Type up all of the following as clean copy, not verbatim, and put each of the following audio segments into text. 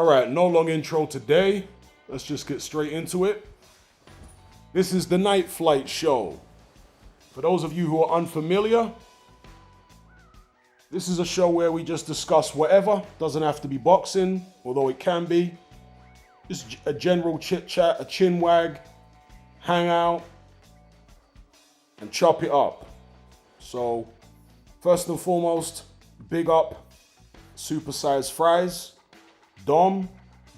All right, no long intro today. Let's just get straight into it. This is the Night Flight Show. For those of you who are unfamiliar, this is a show where we just discuss whatever. Doesn't have to be boxing, although it can be. Just a general chit chat, a chin wag, hang out, and chop it up. So, first and foremost, big up Supersized Fries, Dom,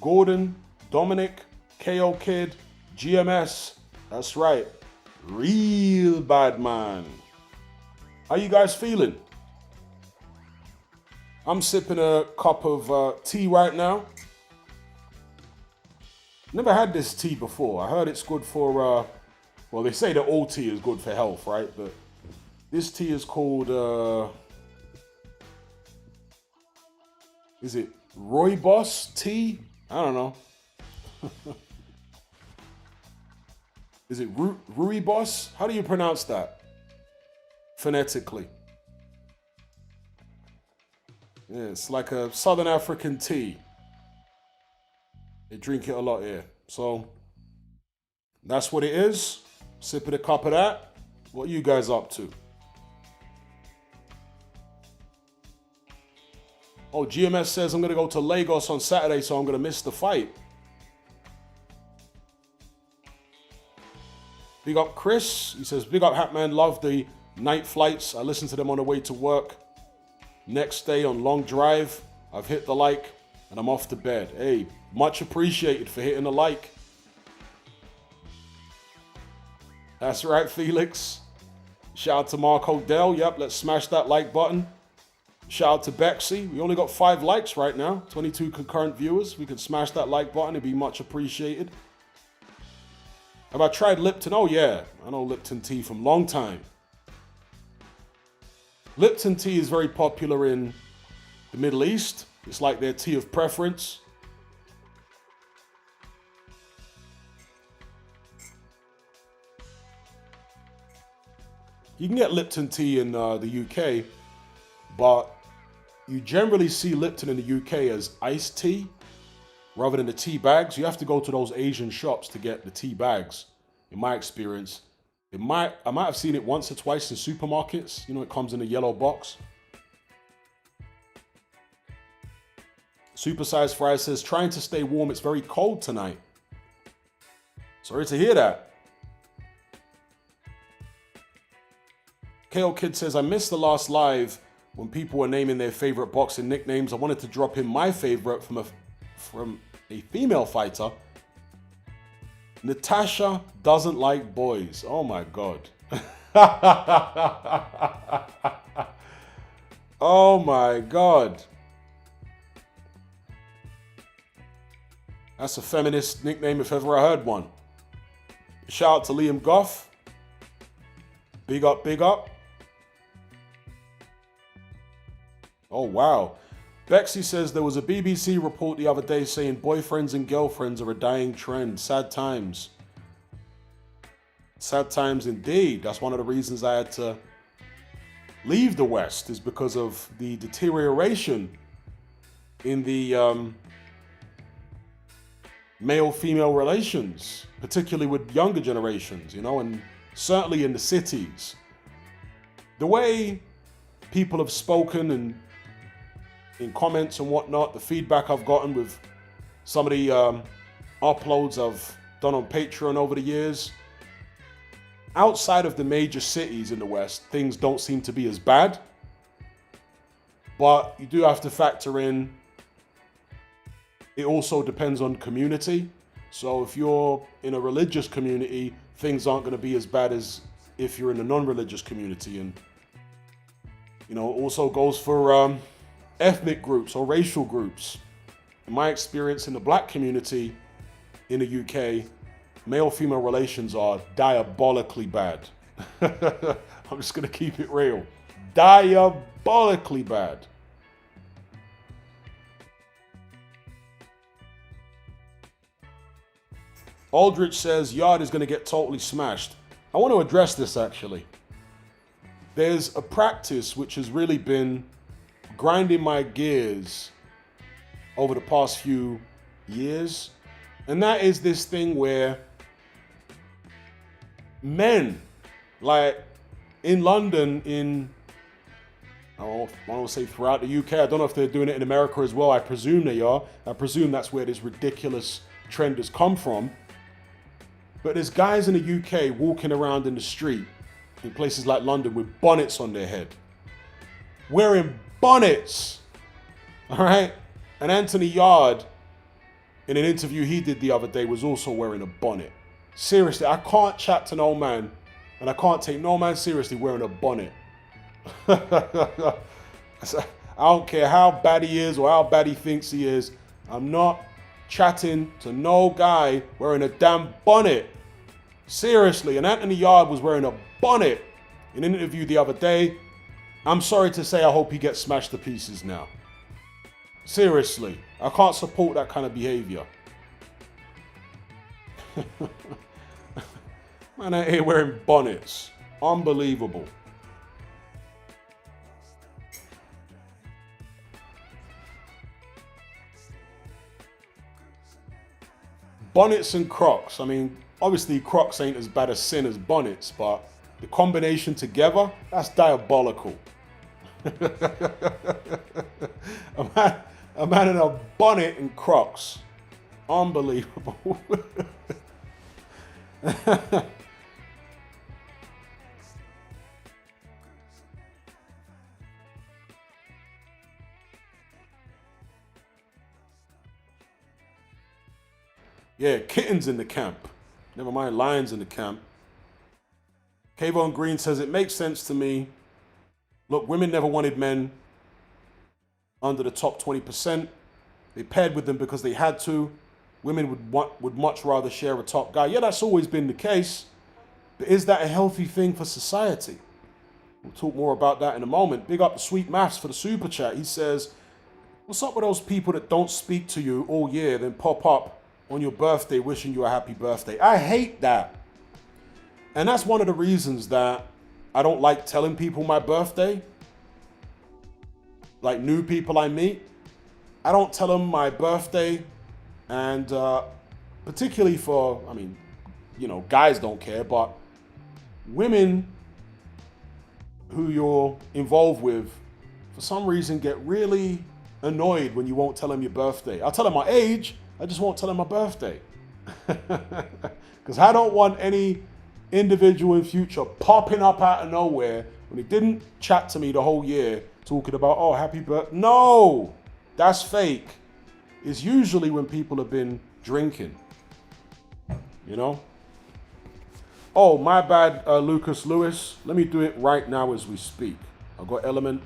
Gordon, Dominic, KO Kid, GMS. That's right, real bad man. How you guys feeling? I'm sipping a cup of tea right now. Never had this tea before. I heard it's good for, well, they say that all tea is good for health, right? But this tea is called, is it Rooibos tea? I don't know. Is it Rooibos? How do you pronounce that? Phonetically. Yeah, it's like a Southern African tea. They drink it a lot here. So, that's what it is. Sipping a cup of that. What are you guys up to? Oh, GMS says I'm going to go to Lagos on Saturday, so I'm going to miss the fight. Big up Chris. He says, big up Hatman. Love the night flights. I listen to them on the way to work. Next day on long drive, I've hit the like and I'm off to bed. Hey, much appreciated for hitting the like. That's right, Felix. Shout out to Mark Odell. Yep, let's smash that like button. Shout out to Bexy. We only got 5 likes right now. 22 concurrent viewers. We could smash that like button. It'd be much appreciated. Have I tried Lipton? Oh yeah, I know Lipton tea from long time. Lipton tea is very popular in the Middle East. It's like their tea of preference. You can get Lipton tea in the UK, but you generally see Lipton in the UK as iced tea rather than the tea bags. You have to go to those Asian shops to get the tea bags, in my experience. I might have seen it once or twice in supermarkets. You know, it comes in a yellow box. Supersized Fries says, trying to stay warm. It's very cold tonight. Sorry to hear that. KO Kid says, I missed the last live when people were naming their favorite boxing nicknames. I wanted to drop in my favorite from a female fighter. Natasha doesn't like boys. Oh my God. Oh my God. That's a feminist nickname if ever I heard one. Shout out to Liam Goff. Big up, big up. Oh wow. Bexy says there was a BBC report the other day saying boyfriends and girlfriends are a dying trend. Sad times. Sad times indeed. That's one of the reasons I had to leave the West, is because of the deterioration in the male-female relations, particularly with younger generations, you know, and certainly in the cities. The way people have spoken and in comments and whatnot, the feedback I've gotten with some of the uploads I've done on Patreon over the years, outside of the major cities in the West, things don't seem to be as bad. But you do have to factor in, it also depends on community. So if you're in a religious community, things aren't going to be as bad as if you're in a non-religious community. And, you know, it also goes for ethnic groups or racial groups. In my experience in the black community in the UK, male-female relations are diabolically bad. I'm just going to keep it real. Diabolically bad. Aldrich says Yard is going to get totally smashed. I want to address this actually. There's a practice which has really been grinding my gears over the past few years. And that is this thing where men, like in London, I don't want to say throughout the UK, I don't know if they're doing it in America as well. I presume they are. I presume that's where this ridiculous trend has come from. But there's guys in the UK walking around in the street in places like London with bonnets on their head. Wearing bonnets. All right? And Anthony Yard, in an interview he did the other day, was also wearing a bonnet. Seriously, I can't chat to no man, and I can't take no man seriously wearing a bonnet. I don't care how bad he is or how bad he thinks he is. I'm not chatting to no guy wearing a damn bonnet. Seriously, and Anthony Yard was wearing a bonnet in an interview the other day. I'm sorry to say, I hope he gets smashed to pieces now. Seriously, I can't support that kind of behavior. Man out here wearing bonnets. Unbelievable. Bonnets and Crocs. I mean, obviously Crocs ain't as bad a sin as bonnets, but the combination together, that's diabolical. a man in a bonnet and Crocs. Unbelievable. Yeah, kittens in the camp. Never mind lions in the camp. Kayvon Green says, it makes sense to me. Look, women never wanted men under the top 20%. They paired with them because they had to. Women would much rather share a top guy. Yeah, that's always been the case. But is that a healthy thing for society? We'll talk more about that in a moment. Big up the Sweet Maths for the super chat. He says, what's up with those people that don't speak to you all year, then pop up on your birthday wishing you a happy birthday? I hate that. And that's one of the reasons that I don't like telling people my birthday. Like new people I meet, I don't tell them my birthday. And particularly for, I mean, you know, guys don't care, but women who you're involved with, for some reason, get really annoyed when you won't tell them your birthday. I'll tell them my age, I just won't tell them my birthday. Because I don't want any individual in future popping up out of nowhere when he didn't chat to me the whole year talking about, oh, happy birthday. No, that's fake. It's usually when people have been drinking, you know? Oh, my bad, Lucas Lewis. Let me do it right now as we speak. I've got the Element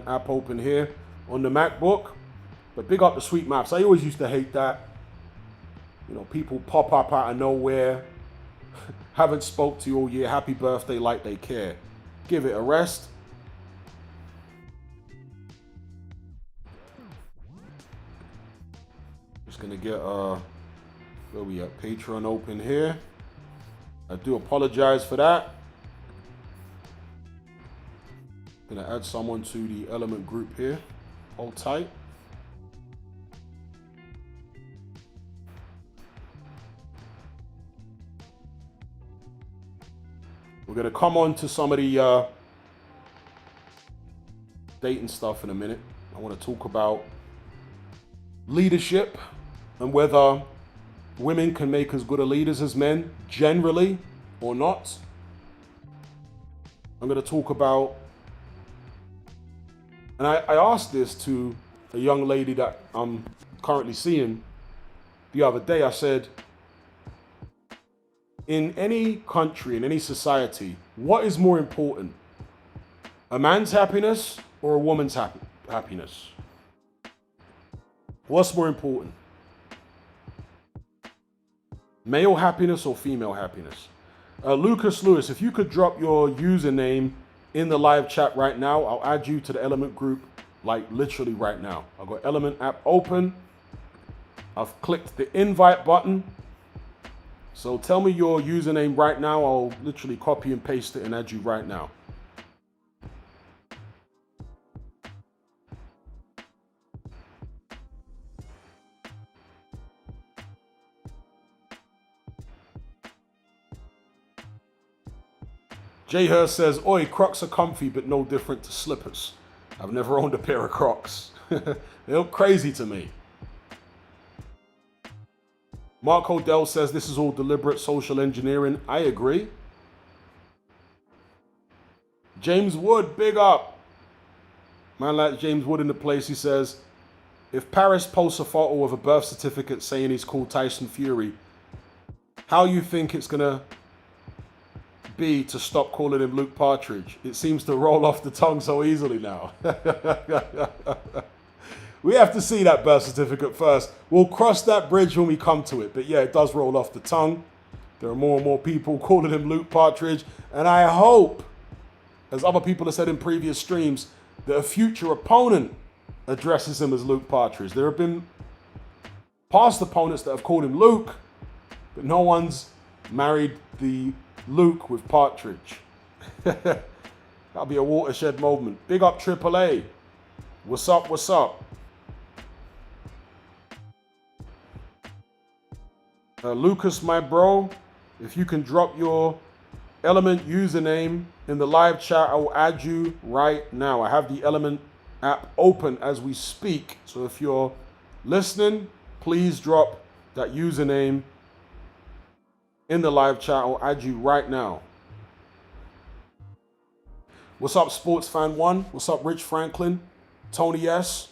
app open here on the MacBook. But big up the Sweet Maps. I always used to hate that. You know, people pop up out of nowhere, haven't spoke to you all year, happy birthday like they care. Give it a rest. Just gonna get where we at? Patreon open here. I do apologize for that. Gonna add someone to the Element group here. Hold tight. We're gonna come on to some of the dating stuff in a minute. I want to talk about leadership and whether women can make as good a leaders as men, generally or not. I'm going to talk about, and I asked this to a young lady that I'm currently seeing the other day. I said, in any country, in any society, what is more important? A man's happiness or a woman's happiness? What's more important? Male happiness or female happiness? Lucas Lewis, if you could drop your username in the live chat right now, I'll add you to the Element group, like literally right now. I've got Element app open. I've clicked the invite button. So tell me your username right now. I'll literally copy and paste it and add you right now. Jay Hurst says, oi, Crocs are comfy, but no different to slippers. I've never owned a pair of Crocs. They look crazy to me. Mark Odell says, this is all deliberate social engineering. I agree. James Wood, big up. Man like James Wood in the place, he says, if Paris posts a photo of a birth certificate saying he's called Tyson Fury, how you think it's going to be to stop calling him Luke Partridge? It seems to roll off the tongue so easily now. We have to see that birth certificate first. We'll cross that bridge when we come to it. But yeah, it does roll off the tongue. There are more and more people calling him Luke Partridge. And I hope, as other people have said in previous streams, that a future opponent addresses him as Luke Partridge. There have been past opponents that have called him Luke, but no one's married the Luke with Partridge. That'll be a watershed moment. Big up AAA. What's up, what's up? Lucas, my bro, if you can drop your Element username in the live chat, I will add you right now. I have the Element app open as we speak. So if you're listening, please drop that username in the live chat. I'll add you right now. What's up, Sports Fan 1? What's up, Rich Franklin? Tony S.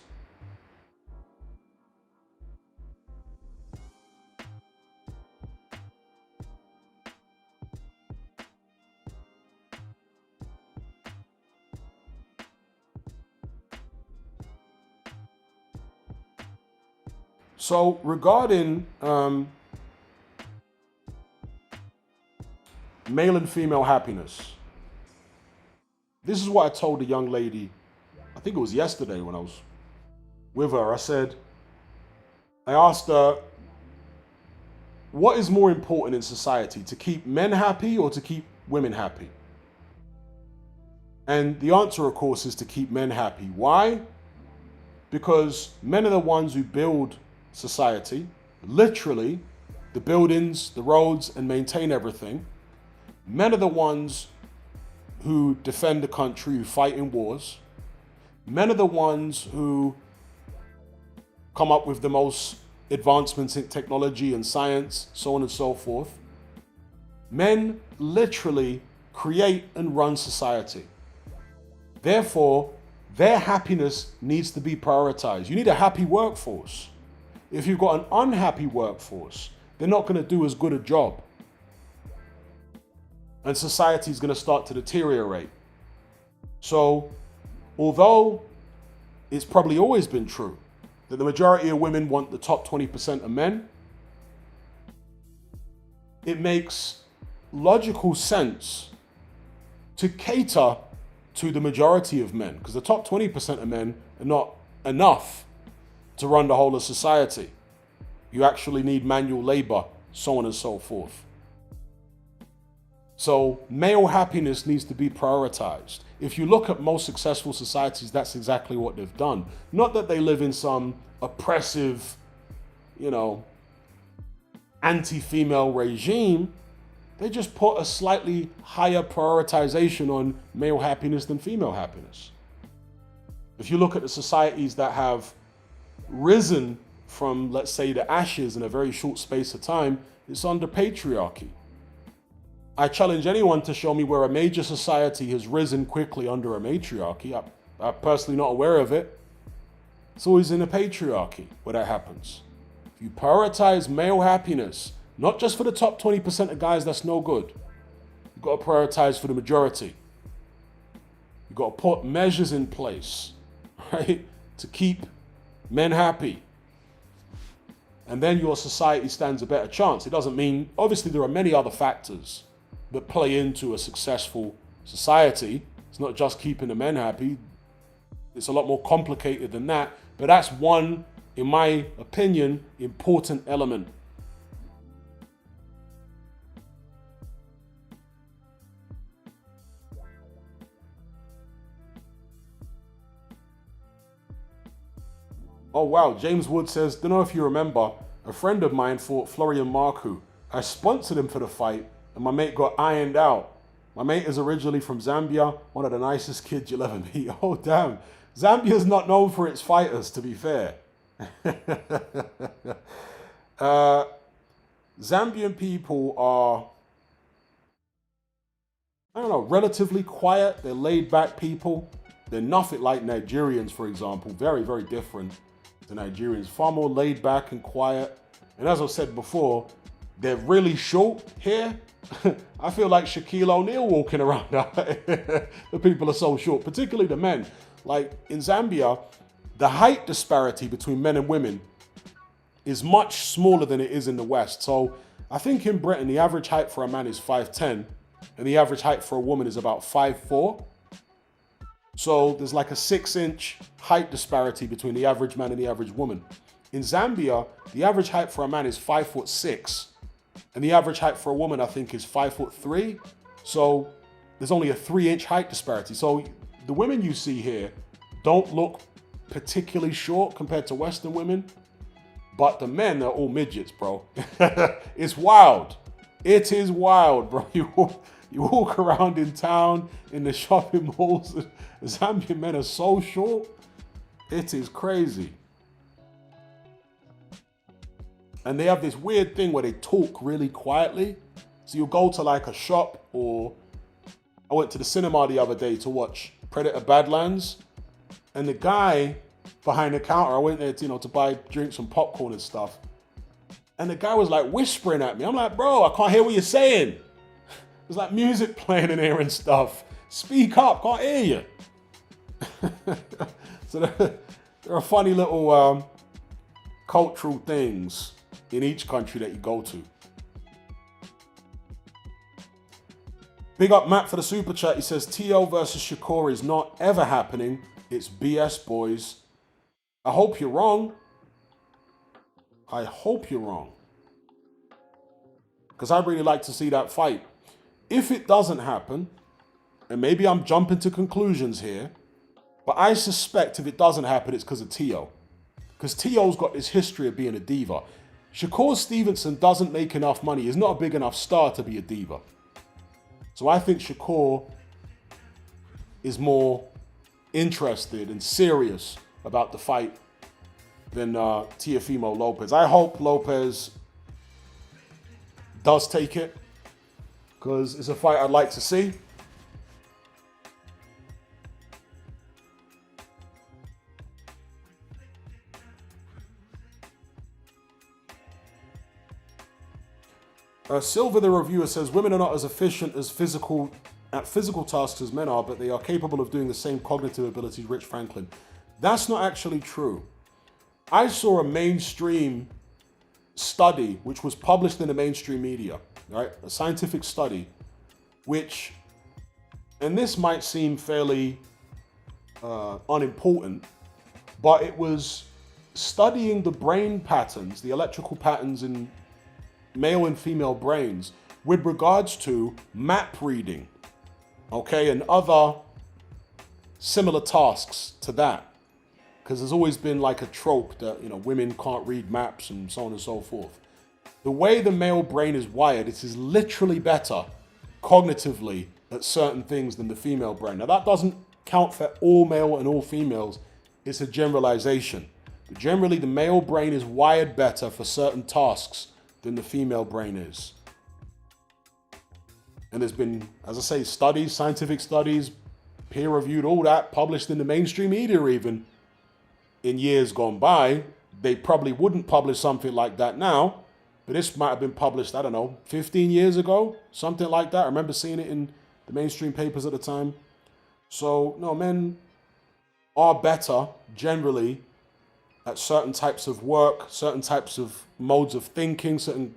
So regarding male and female happiness, this is what I told the young lady, I think it was yesterday when I was with her. I asked her, what is more important in society, to keep men happy or to keep women happy? And the answer, of course, is to keep men happy. Why? Because men are the ones who build society, literally, the buildings, the roads, and maintain everything. Men are the ones who defend the country, who fight in wars. Men are the ones who come up with the most advancements in technology and science, so on and so forth. Men literally create and run society. Therefore, their happiness needs to be prioritized. You need a happy workforce. If you've got an unhappy workforce, they're not going to do as good a job. And society is going to start to deteriorate. So, although it's probably always been true that the majority of women want the top 20% of men, it makes logical sense to cater to the majority of men, because the top 20% of men are not enough to run the whole of society. You actually need manual labor, so on and so forth. So male happiness needs to be prioritized. If you look at most successful societies, that's exactly what they've done. Not that they live in some oppressive, anti-female regime. They just put a slightly higher prioritization on male happiness than female happiness. If you look at the societies that have risen from, let's say, the ashes in a very short space of time, it's under patriarchy. I challenge anyone to show me where a major society has risen quickly under a matriarchy. I'm personally not aware of it. It's always in a patriarchy where that happens. If you prioritize male happiness, not just for the top 20% of guys, that's no good. You've got to prioritize for the majority. You've got to put measures in place, right, to keep men happy. And then your society stands a better chance. It doesn't mean, obviously there are many other factors that play into a successful society. It's not just keeping the men happy. It's a lot more complicated than that. But that's one, in my opinion, important element. Oh wow, James Wood says, don't know if you remember, a friend of mine fought Florian Marku. I sponsored him for the fight and my mate got ironed out. My mate is originally from Zambia, one of the nicest kids you'll ever meet. Oh, damn. Zambia's not known for its fighters, to be fair. Zambian people are, I don't know, relatively quiet. They're laid back people. They're nothing like Nigerians, for example. Very, very different to Nigerians. Far more laid back and quiet. And as I said before, they're really short here. I feel like Shaquille O'Neal walking around. The people are so short, particularly the men. Like in Zambia, the height disparity between men and women is much smaller than it is in the West. So I think in Britain, the average height for a man is 5'10", and the average height for a woman is about 5'4". So there's like a 6-inch height disparity between the average man and the average woman. In Zambia, the average height for a man is 5'6", and the average height for a woman, I think, is 5'3". So there's only a 3-inch height disparity. So the women you see here don't look particularly short compared to Western women, but the men are all midgets, bro. It's wild. It is wild, bro. You walk around in town, in the shopping malls, the Zambian men are so short. It is crazy. And they have this weird thing where they talk really quietly. So you'll go to like a shop, or I went to the cinema the other day to watch Predator Badlands, and the guy behind the counter, I went there to, to buy drinks and popcorn and stuff, and the guy was like whispering at me. I'm like, bro, I can't hear what you're saying. There's like music playing in here and stuff. Speak up, can't hear you. So there are funny little cultural things in each country that you go to. Big up Matt for the super chat. He says, T.O. versus Shakur is not ever happening. It's BS, boys. I hope you're wrong. I hope you're wrong. Because I'd really like to see that fight. If it doesn't happen, and maybe I'm jumping to conclusions here, but I suspect if it doesn't happen, it's because of T.O. Because T.O.'s got this history of being a diva. Shakur Stevenson doesn't make enough money. He's not a big enough star to be a diva. So I think Shakur is more interested and serious about the fight than Teofimo Lopez. I hope Lopez does take it, because it's a fight I'd like to see. Silver the reviewer says, women are not as efficient at physical tasks as men are, but they are capable of doing the same cognitive abilities. Rich Franklin. That's not actually true. I saw a mainstream study, which was published in the mainstream media, right? A scientific study, which, and this might seem fairly unimportant, but it was studying the brain patterns, the electrical patterns in male and female brains with regards to map reading, okay, and other similar tasks to that. Because there's always been like a trope that, women can't read maps and so on and so forth. The way the male brain is wired, it is literally better cognitively at certain things than the female brain. Now that doesn't count for all male and all females. It's a generalization. But generally, the male brain is wired better for certain tasks than the female brain is. And there's been, as I say, studies, scientific studies, peer-reviewed, all that, published in the mainstream media even in years gone by. They probably wouldn't publish something like that now, but this might have been published, 15 years ago, something like that. I remember seeing it in the mainstream papers at the time. So, no, men are better generally at certain types of work, certain types of modes of thinking, certain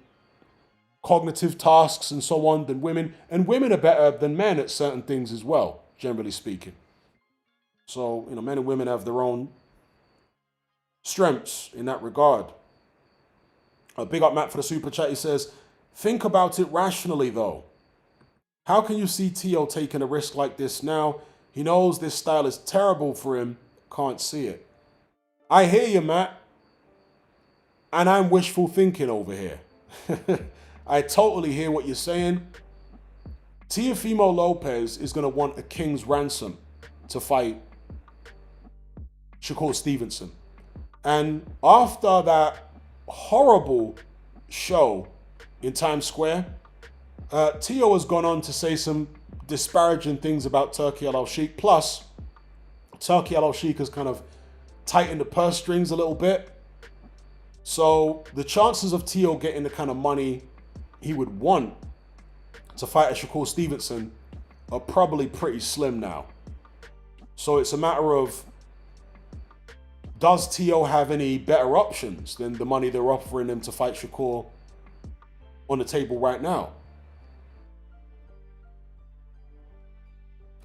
cognitive tasks and so on than women. And women are better than men at certain things as well, generally speaking. So, men and women have their own strengths in that regard. Big up Matt for the super chat. He says, think about it rationally though. How can you see T.O. taking a risk like this now? He knows this style is terrible for him. Can't see it. I hear you, Matt. And I'm wishful thinking over here. I totally hear what you're saying. Teofimo Lopez is going to want a king's ransom to fight Shakur Stevenson. And after that horrible show in Times Square, Teo has gone on to say some disparaging things about Turki Al-Sheikh. Plus, Turki Al-Sheikh has kind of tightened the purse strings a little bit. So the chances of Teo getting the kind of money he would want to fight a Shakur Stevenson are probably pretty slim now. So it's a matter of, does Teo have any better options than the money they're offering him to fight Shakur on the table right now?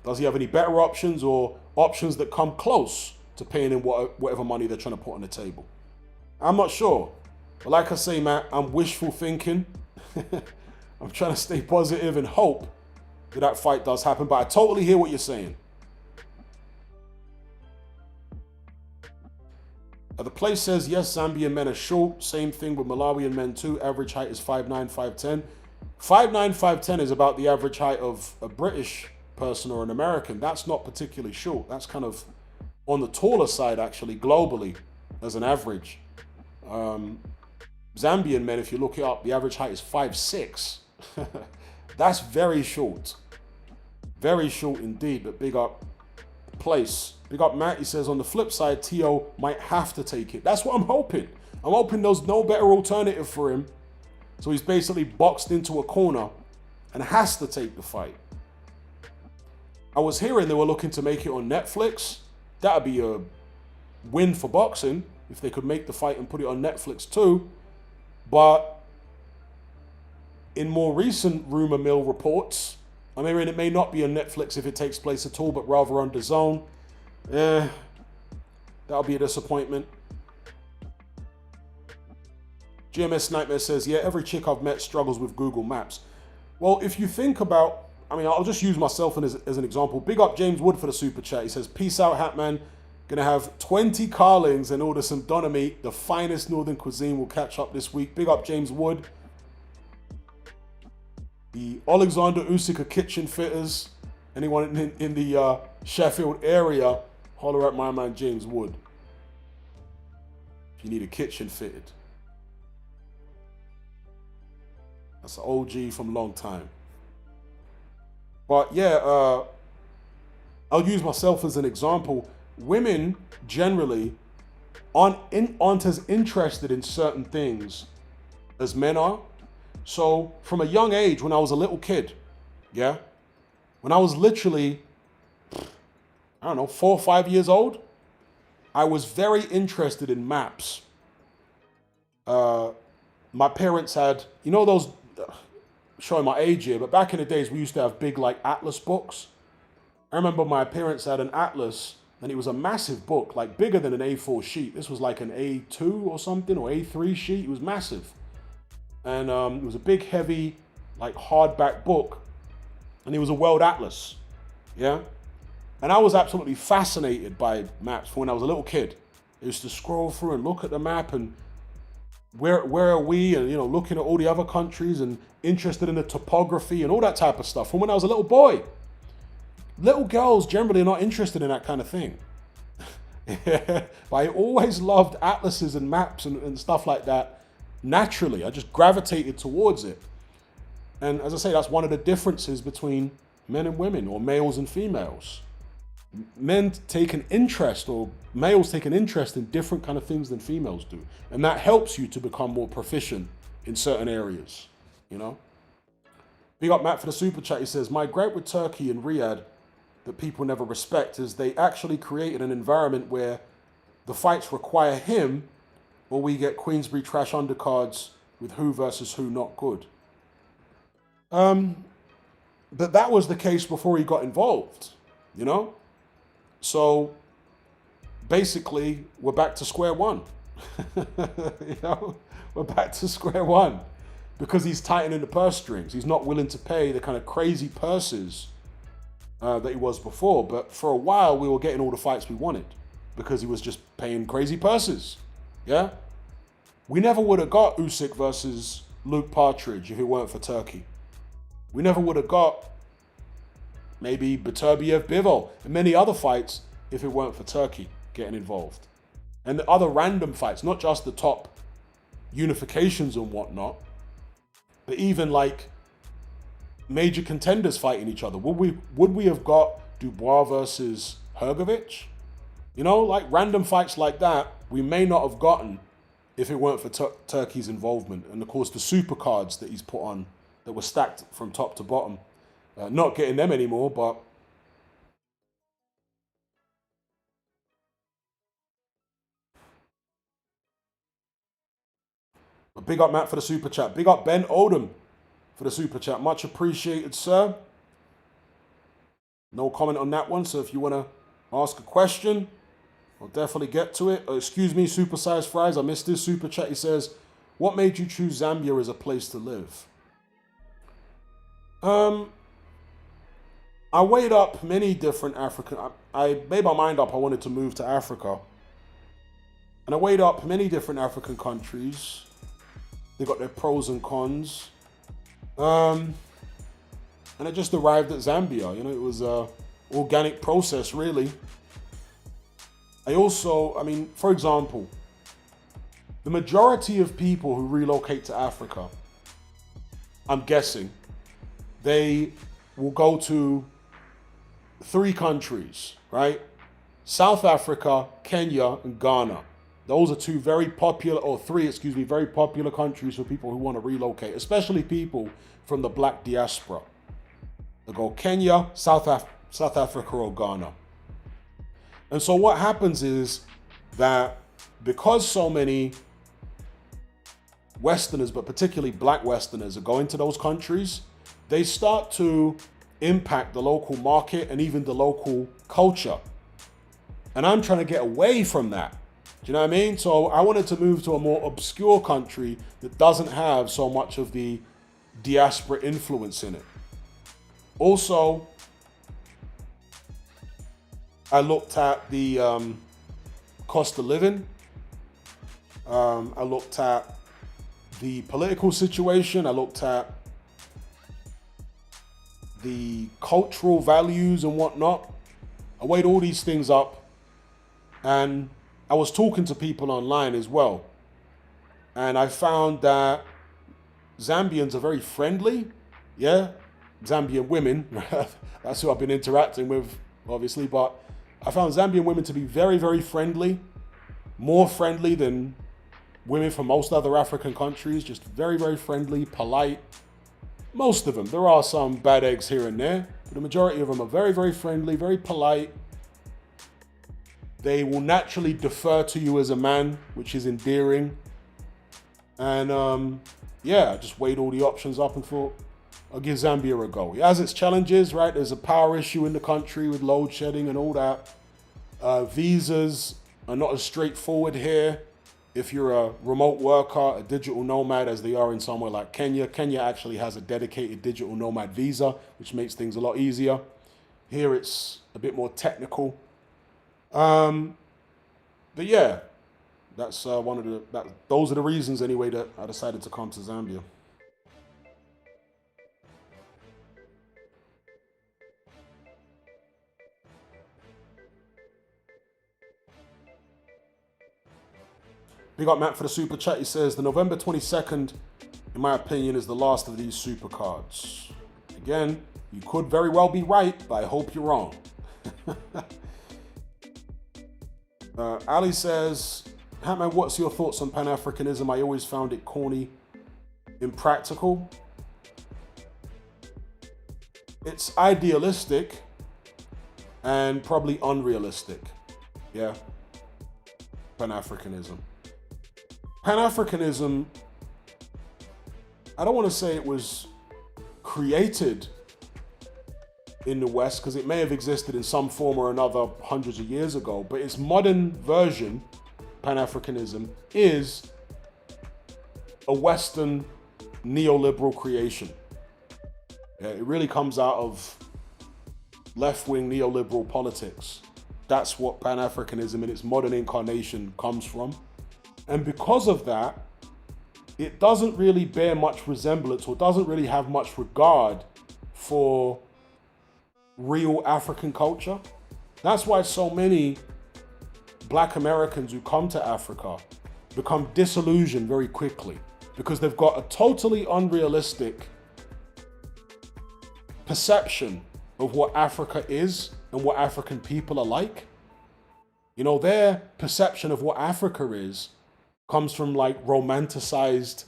Does he have any better options, or options that come close to paying him whatever money they're trying to put on the table? I'm not sure. But like I say, Matt, I'm wishful thinking. I'm trying to stay positive and hope that fight does happen. But I totally hear what you're saying. The place says, yes, Zambian men are short. Same thing with Malawian men too. Average height is 5'9", 5'10". 5'9", 5'10" is about the average height of a British person or an American. That's not particularly short. That's kind of on the taller side, actually, globally, as an average. Zambian men, if you look it up, the average height is 5'6". That's very short. Very short indeed, but big up place. Big up Matt, he says, on the flip side, Teo might have to take it. That's what I'm hoping. I'm hoping there's no better alternative for him. So he's basically boxed into a corner and has to take the fight. I was hearing they were looking to make it on Netflix. That'd be a win for boxing if they could make the fight and put it on Netflix too. But in more recent rumor mill reports, I mean, it may not be on Netflix if it takes place at all, but rather on DAZN. That'll be a disappointment. GMS Nightmare says, yeah, every chick I've met struggles with Google Maps. Well, if you think about, I mean, I'll just use myself as an example. Big up James Wood for the super chat. He says, peace out, Hatman. Gonna have 20 carlings and order some doner meat. The finest northern cuisine will catch up this week. Big up James Wood. The Alexander Usyk kitchen fitters. Anyone in the Sheffield area, holler at my man James Wood. If you need a kitchen fitted. That's an OG from a long time. But yeah, I'll use myself as an example. Women generally aren't as interested in certain things as men are. So from a young age, when I was a little kid, yeah, when I was literally, I don't know, 4 or 5 years old, I was very interested in maps. My parents had, you know those, showing my age here, but back in the days, we used to have big like atlas books. I remember my parents had an atlas, and it was a massive book, like bigger than an A4 sheet. This was like an A2 or something, or A3 sheet. It was massive. And it was a big, heavy, like hardback book. And it was a world atlas, yeah? And I was absolutely fascinated by maps from when I was a little kid. I used to scroll through and look at the map and where are we, and, you know, looking at all the other countries and interested in the topography and all that type of stuff from when I was a little boy. Little girls generally are not interested in that kind of thing. But I always loved atlases and maps and stuff like that. Naturally, I just gravitated towards it. And as I say, that's one of the differences between men and women, or males and females. Men take an interest, or males take an interest in different kind of things than females do. And that helps you to become more proficient in certain areas, you know? Big up Matt for the super chat. He says, my gripe with Turkey and Riyadh that people never respect is they actually created an environment where the fights require him, or we get Queensberry trash undercards with who versus who not good. But that was the case before he got involved, you know? So basically, we're back to square one. You know, we're back to square one because he's tightening the purse strings. He's not willing to pay the kind of crazy purses that he was before. But for a while, we were getting all the fights we wanted because he was just paying crazy purses. Yeah? We never would have got Usyk versus Luke Partridge if it weren't for Turkey. We never would have got maybe Beterbiev Bivol, and many other fights if it weren't for Turkey getting involved. And the other random fights, not just the top unifications and whatnot, but even like major contenders fighting each other. Would we have got Dubois versus Hrgovic? You know, like random fights like that, we may not have gotten if it weren't for Turkey's involvement. And of course, the super cards that he's put on that were stacked from top to bottom. Not getting them anymore, but big up Matt for the super chat. Big up Ben Odom for the super chat. Much appreciated, sir. No comment on that one, so if you want to ask a question, I'll definitely get to it. Excuse me, Supersized Fries, I missed this super chat. He says, what made you choose Zambia as a place to live? I weighed up many different African... I made my mind up I wanted to move to Africa. And I weighed up many different African countries. They got their pros and cons. And I just arrived at Zambia. You know, it was a organic process, really. I mean, for example, the majority of people who relocate to Africa, I'm guessing, they will go to 3 countries, right? South Africa, Kenya, and Ghana. Those are 2 very popular, or 3, excuse me, very popular countries for people who want to relocate, especially people from the black diaspora. They go Kenya, South Africa, or Ghana. And so what happens is that because so many Westerners, but particularly black Westerners, are going to those countries, they start to impact the local market and even the local culture. And I'm trying to get away from that. Do you know what I mean? So I wanted to move to a more obscure country that doesn't have so much of the diaspora influence in it. Also, I looked at the cost of living. I looked at the political situation. I looked at the cultural values and whatnot. I weighed all these things up, and I was talking to people online as well. And I found that Zambians are very friendly. Yeah, Zambian women. That's who I've been interacting with, obviously. But I found Zambian women to be very, very friendly. More friendly than women from most other African countries. Just very, very friendly, polite. Most of them. There are some bad eggs here and there. But the majority of them are very, very friendly, very polite. They will naturally defer to you as a man, which is endearing. And yeah, I just weighed all the options up and thought, I'll give Zambia a go. It has its challenges, right? There's a power issue in the country with load shedding and all that. Visas are not as straightforward here. If you're a remote worker, a digital nomad, as they are in somewhere like Kenya. Kenya actually has a dedicated digital nomad visa, which makes things a lot easier. Here it's a bit more technical. But yeah, that's those are the reasons anyway that I decided to come to Zambia. Big up Matt for the super chat. He says the November 22nd, in my opinion, is the last of these super cards. Again, you could very well be right, but I hope you're wrong. Ali says, Hatman, what's your thoughts on Pan-Africanism? I always found it corny, impractical. It's idealistic and probably unrealistic. Yeah. Pan-Africanism. Pan-Africanism, I don't want to say it was created in the West, because it may have existed in some form or another hundreds of years ago, but its modern version, Pan-Africanism, is a Western neoliberal creation. Yeah, it really comes out of left-wing neoliberal politics. That's what Pan-Africanism in its modern incarnation comes from. And because of that, it doesn't really bear much resemblance or doesn't really have much regard for real African culture. That's why so many Black Americans who come to Africa become disillusioned very quickly, because they've got a totally unrealistic perception of what Africa is and what African people are like. You know, their perception of what Africa is comes from like romanticized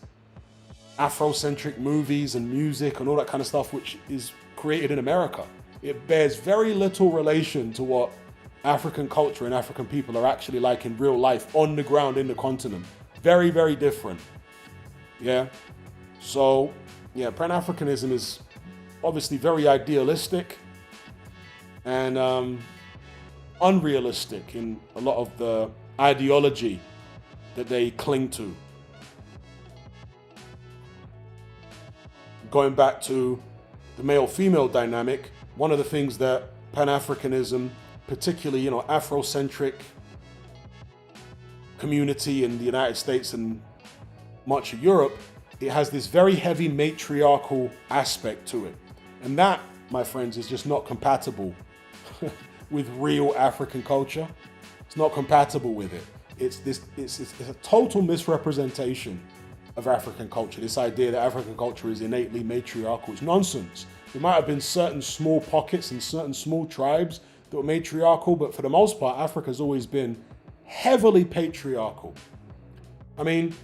Afrocentric movies and music and all that kind of stuff, which is created in America. It bears very little relation to what African culture and African people are actually like in real life on the ground in the continent. Very, very different. Yeah. So, yeah, Pan-Africanism is obviously very idealistic and unrealistic in a lot of the ideology that they cling to. Going back to the male-female dynamic, one of the things that Pan-Africanism, particularly, you know, Afrocentric community in the United States and much of Europe, it has this very heavy matriarchal aspect to it. And that, my friends, is just not compatible with real African culture. It's not compatible with it. It's a total misrepresentation of African culture. This idea that African culture is innately matriarchal is nonsense. There might have been certain small pockets and certain small tribes that were matriarchal, but for the most part, Africa's always been heavily patriarchal. I mean,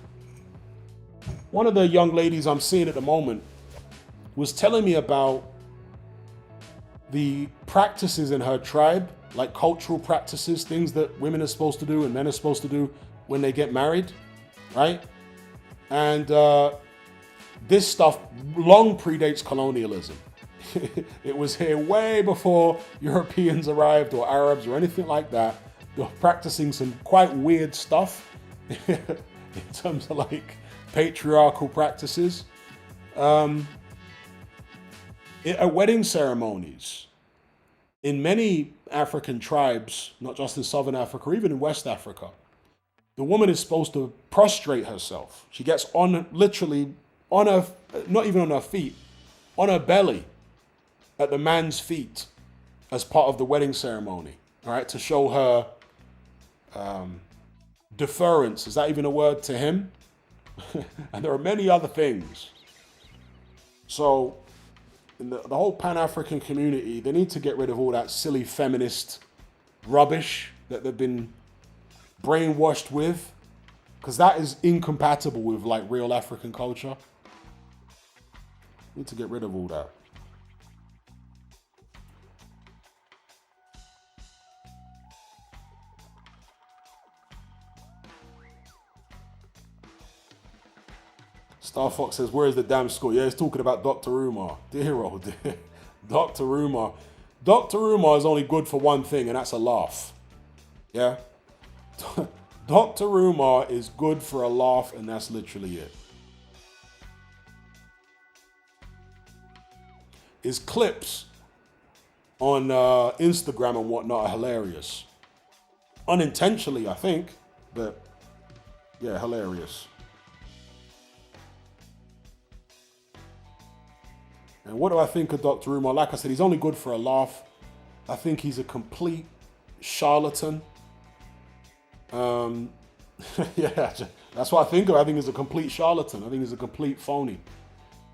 one of the young ladies I'm seeing at the moment was telling me about the practices in her tribe, like cultural practices, things that women are supposed to do and men are supposed to do when they get married, right? And this stuff long predates colonialism. It was here way before Europeans arrived or Arabs or anything like that. They're practicing some quite weird stuff in terms of like patriarchal practices. At wedding ceremonies, in many African tribes, not just in Southern Africa, even in West Africa, the woman is supposed to prostrate herself. She gets on, literally, on her, not even on her feet, on her belly, at the man's feet, as part of the wedding ceremony, all right, to show her deference. Is that even a word to him? And there are many other things. So, in the whole Pan-African community, they need to get rid of all that silly feminist rubbish that they've been brainwashed with, because that is incompatible with like real African culture. Need to get rid of all that. Star Fox says, where is the damn score? Yeah, he's talking about Dr. Umar. Dear oh dear. Dr. Umar. Dr. Umar is only good for one thing, and that's a laugh. Yeah? Dr. Umar is good for a laugh, and that's literally it. His clips on Instagram and whatnot are hilarious. Unintentionally, I think, but yeah, hilarious. And what do I think of Dr. Umar? Like I said, he's only good for a laugh. I think he's a complete charlatan. Yeah, that's what I think of. I think he's a complete charlatan. I think he's a complete phony.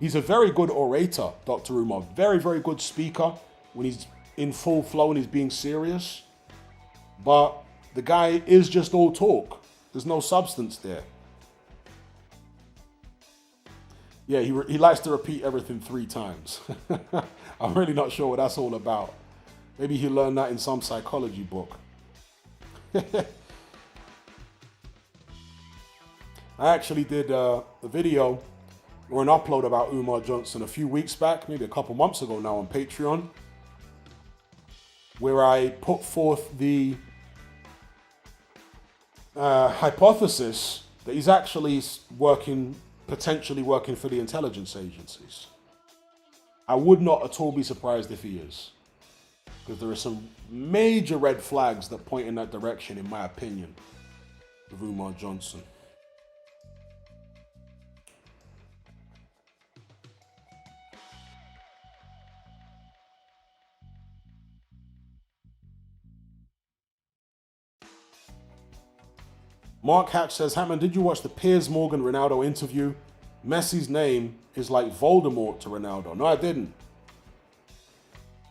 He's a very good orator, Dr. Umar. Very, very good speaker when he's in full flow and he's being serious. But the guy is just all talk. There's no substance there. Yeah, he likes to repeat everything 3 times. I'm really not sure what that's all about. Maybe he learned that in some psychology book. I actually did a video or an upload about Umar Johnson a few weeks back, maybe a couple months ago now on Patreon, where I put forth the hypothesis that he's actually potentially working for the intelligence agencies. I would not at all be surprised if he is, because there are some major red flags that point in that direction, in my opinion, of Umar Johnson. Mark Hatch says, Hatman, did you watch the Piers Morgan Ronaldo interview? Messi's name is like Voldemort to Ronaldo. No, I didn't.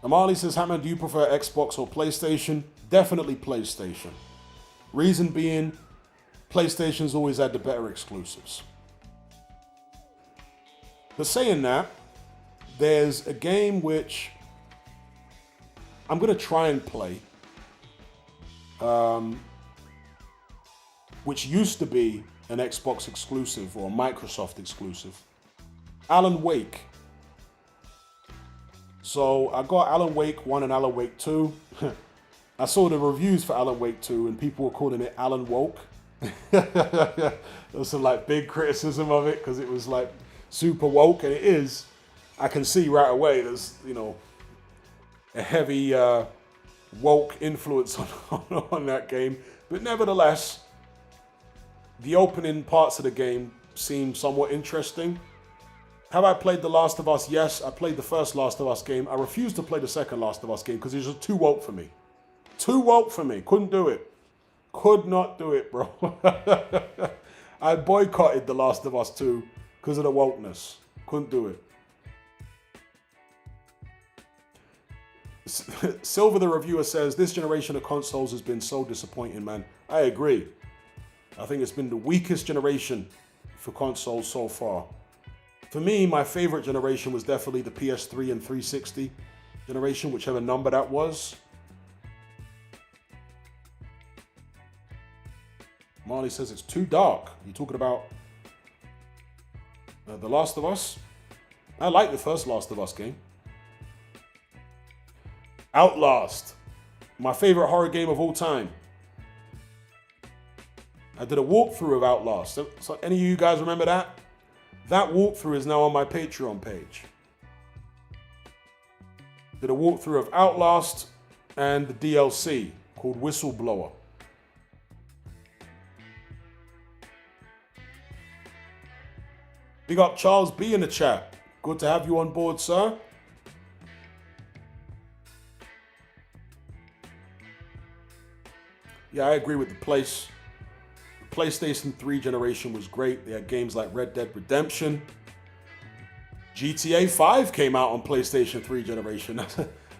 Amali says, Hatman, do you prefer Xbox or PlayStation? Definitely PlayStation. Reason being, PlayStation's always had the better exclusives. But saying that, there's a game which I'm going to try and play, which used to be an Xbox exclusive or a Microsoft exclusive. Alan Wake. So I got Alan Wake 1 and Alan Wake 2. I saw the reviews for Alan Wake 2 and people were calling it Alan Woke. There was some like big criticism of it because it was like super woke, and it is. I can see right away there's, you know, a heavy woke influence on that game. But nevertheless, the opening parts of the game seem somewhat interesting. Have I played The Last of Us? Yes, I played the first Last of Us game. I refused to play the second Last of Us game because it was just too woke for me. Too woke for me. Couldn't do it. Could not do it, bro. I boycotted The Last of Us 2 because of the wokeness. Couldn't do it. Silver the reviewer says, this generation of consoles has been so disappointing, man. I agree. I think it's been the weakest generation for consoles so far. For me, my favorite generation was definitely the PS3 and 360 generation, whichever number that was. Marley says it's too dark. You talking about The Last of Us? I like the first Last of Us game. Outlast, my favorite horror game of all time. I did a walkthrough of Outlast. So any of you guys remember that? That walkthrough is now on my Patreon page. Did a walkthrough of Outlast and the DLC called Whistleblower. Big up Charles B in the chat. Good to have you on board, sir. Yeah, I agree with the PlayStation 3 generation was great. They had games like Red Dead Redemption. GTA 5 came out on PlayStation 3 generation.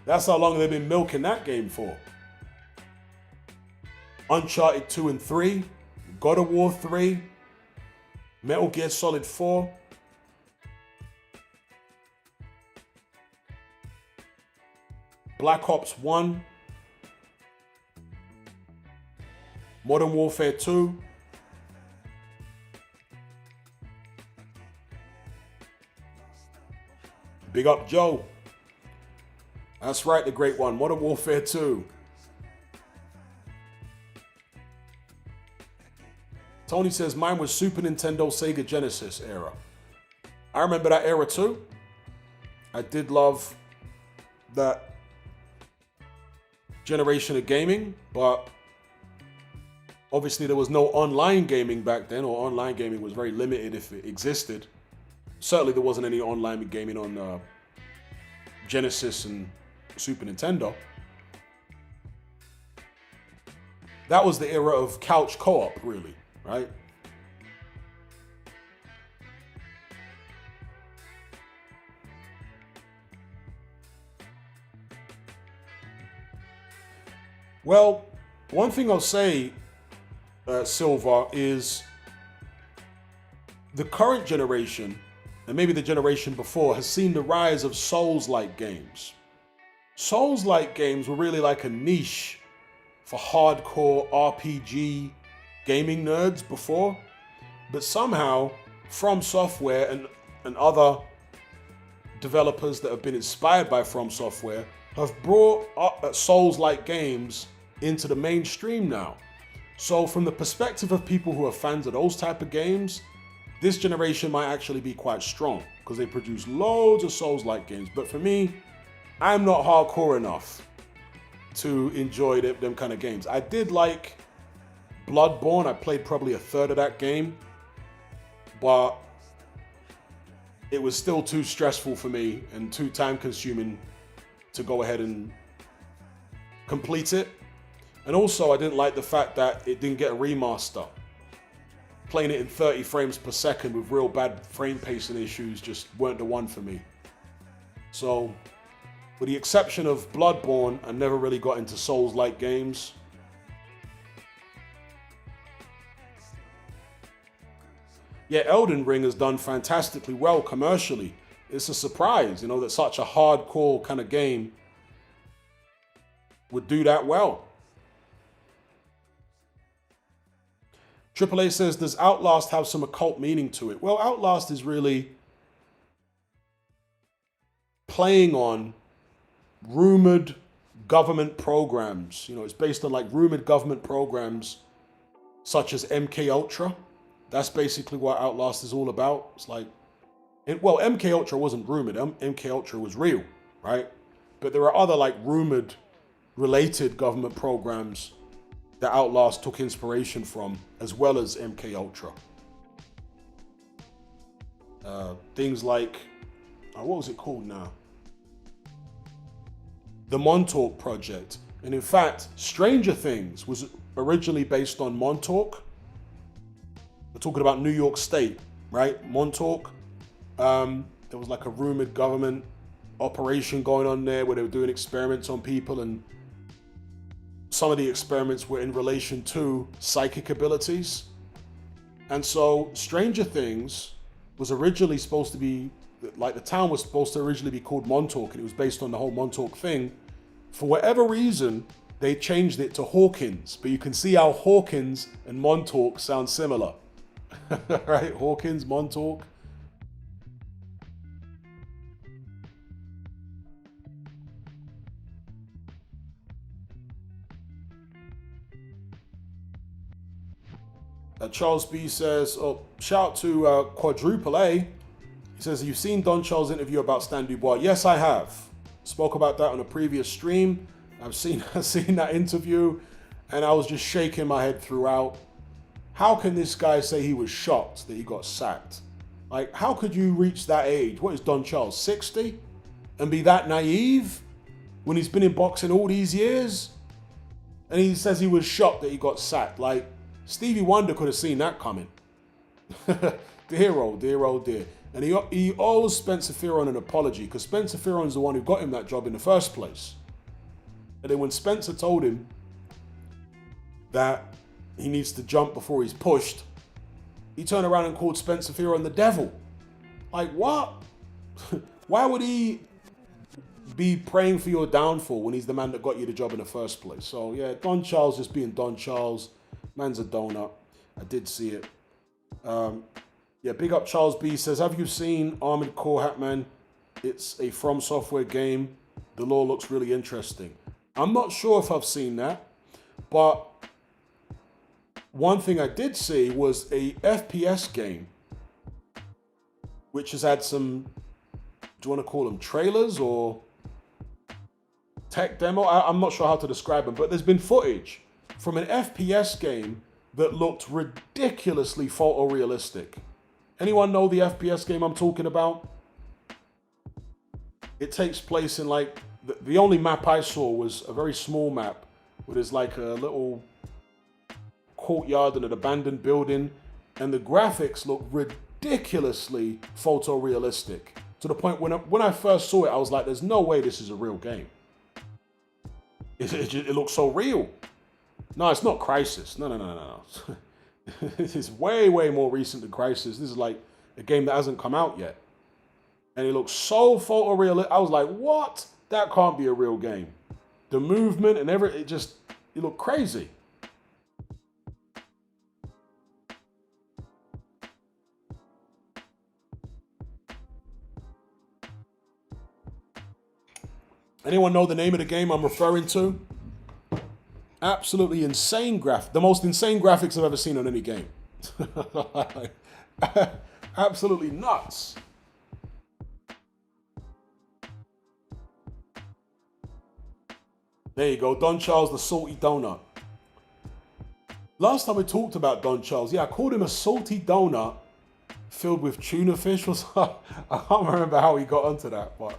That's how long they've been milking that game for. Uncharted 2 and 3. God of War 3. Metal Gear Solid 4. Black Ops 1. Modern Warfare 2. Big up Joe. That's right, the great one. Modern Warfare 2. Tony says mine was Super Nintendo, Sega Genesis era. I remember that era too. I did love that generation of gaming, but obviously there was no online gaming back then, or online gaming was very limited if it existed. Certainly there wasn't any online gaming on Genesis and Super Nintendo. That was the era of couch co-op, really, right? Well, one thing I'll say, Silva, is the current generation, and maybe the generation before, has seen the rise of Souls-like games. Souls-like games were really like a niche for hardcore RPG gaming nerds before, but somehow From Software and other developers that have been inspired by From Software have brought Souls-like games into the mainstream now. So from the perspective of people who are fans of those type of games, this generation might actually be quite strong because they produce loads of Souls-like games. But for me, I'm not hardcore enough to enjoy them kind of games. I did like Bloodborne. I played probably a third of that game, but it was still too stressful for me and too time-consuming to go ahead and complete it. And also, I didn't like the fact that it didn't get a remaster. playing it in 30 frames per second with real bad frame pacing issues just weren't the one for me. So, with the exception of Bloodborne, I never really got into Souls-like games. Yeah, Elden Ring has done fantastically well commercially. It's a surprise, you know, that such a hardcore kind of game would do that well. AAA says, does Outlast have some occult meaning to it? Well, Outlast is really playing on rumored government programs. You know, it's based on like rumored government programs such as MK Ultra. That's basically what Outlast is all about. It's like, well, MK Ultra wasn't rumored. MK Ultra was real, right? But there are other like rumored related government programs that Outlast took inspiration from, as well as MK Ultra. Things like, what was it called now? The Montauk Project. And in fact, Stranger Things was originally based on Montauk. We're talking about New York State, right? Montauk. There was like a rumored government operation going on there where they were doing experiments on people, and some of the experiments were in relation to psychic abilities. And so Stranger Things was originally supposed to be, like the town was supposed to originally be called Montauk, and it was based on the whole Montauk thing. For whatever reason, they changed it to Hawkins, but you can see how Hawkins and Montauk sound similar. Right? Hawkins, Montauk. Charles B says, shout out to Quadruple A. He says, you've seen Don Charles' interview about Stan Dubois. Yes, I have. Spoke about that on a previous stream. I've seen that interview, and I was just shaking my head throughout. How can this guy say he was shocked that he got sacked? Like, how could you reach that age? What is Don Charles, 60? And be that naive when he's been in boxing all these years? And he says he was shocked that he got sacked. Like, Stevie Wonder could have seen that coming. Dear, oh dear. And he owes Spencer Fearon an apology, because Spencer Fearon's the one who got him that job in the first place. And then when Spencer told him that he needs to jump before he's pushed, he turned around and called Spencer Fearon the devil. Like, what? Why would he be praying for your downfall when he's the man that got you the job in the first place? So yeah, Don Charles just being Don Charles. Man's a donut. I did see it. Yeah, big up Charles B says, have you seen Armored Core Hatman? It's a From Software game. The lore looks really interesting. I'm not sure if I've seen that, but one thing I did see was a FPS game, which has had some, do you want to call them trailers or tech demo? I'm not sure how to describe them, but there's been footage from an FPS game that looked ridiculously photorealistic. Anyone know the FPS game I'm talking about? It takes place in like, the only map I saw was a very small map where there's like a little courtyard and an abandoned building, and the graphics look ridiculously photorealistic. To the point when I first saw it, I was like, there's no way this is a real game. It looks so real. No, it's not Crysis. No. This is way more recent than Crysis. This is like a game that hasn't come out yet. And it looks so photorealistic. I was like, what? That can't be a real game. The movement and it looked crazy. Anyone know the name of the game I'm referring to? Absolutely insane the most insane graphics I've ever seen on any game. Absolutely nuts. There you go, Don Charles the salty donut. Last time we talked about Don Charles, yeah, I called him a salty donut filled with tuna fish. I can't remember how he got onto that, but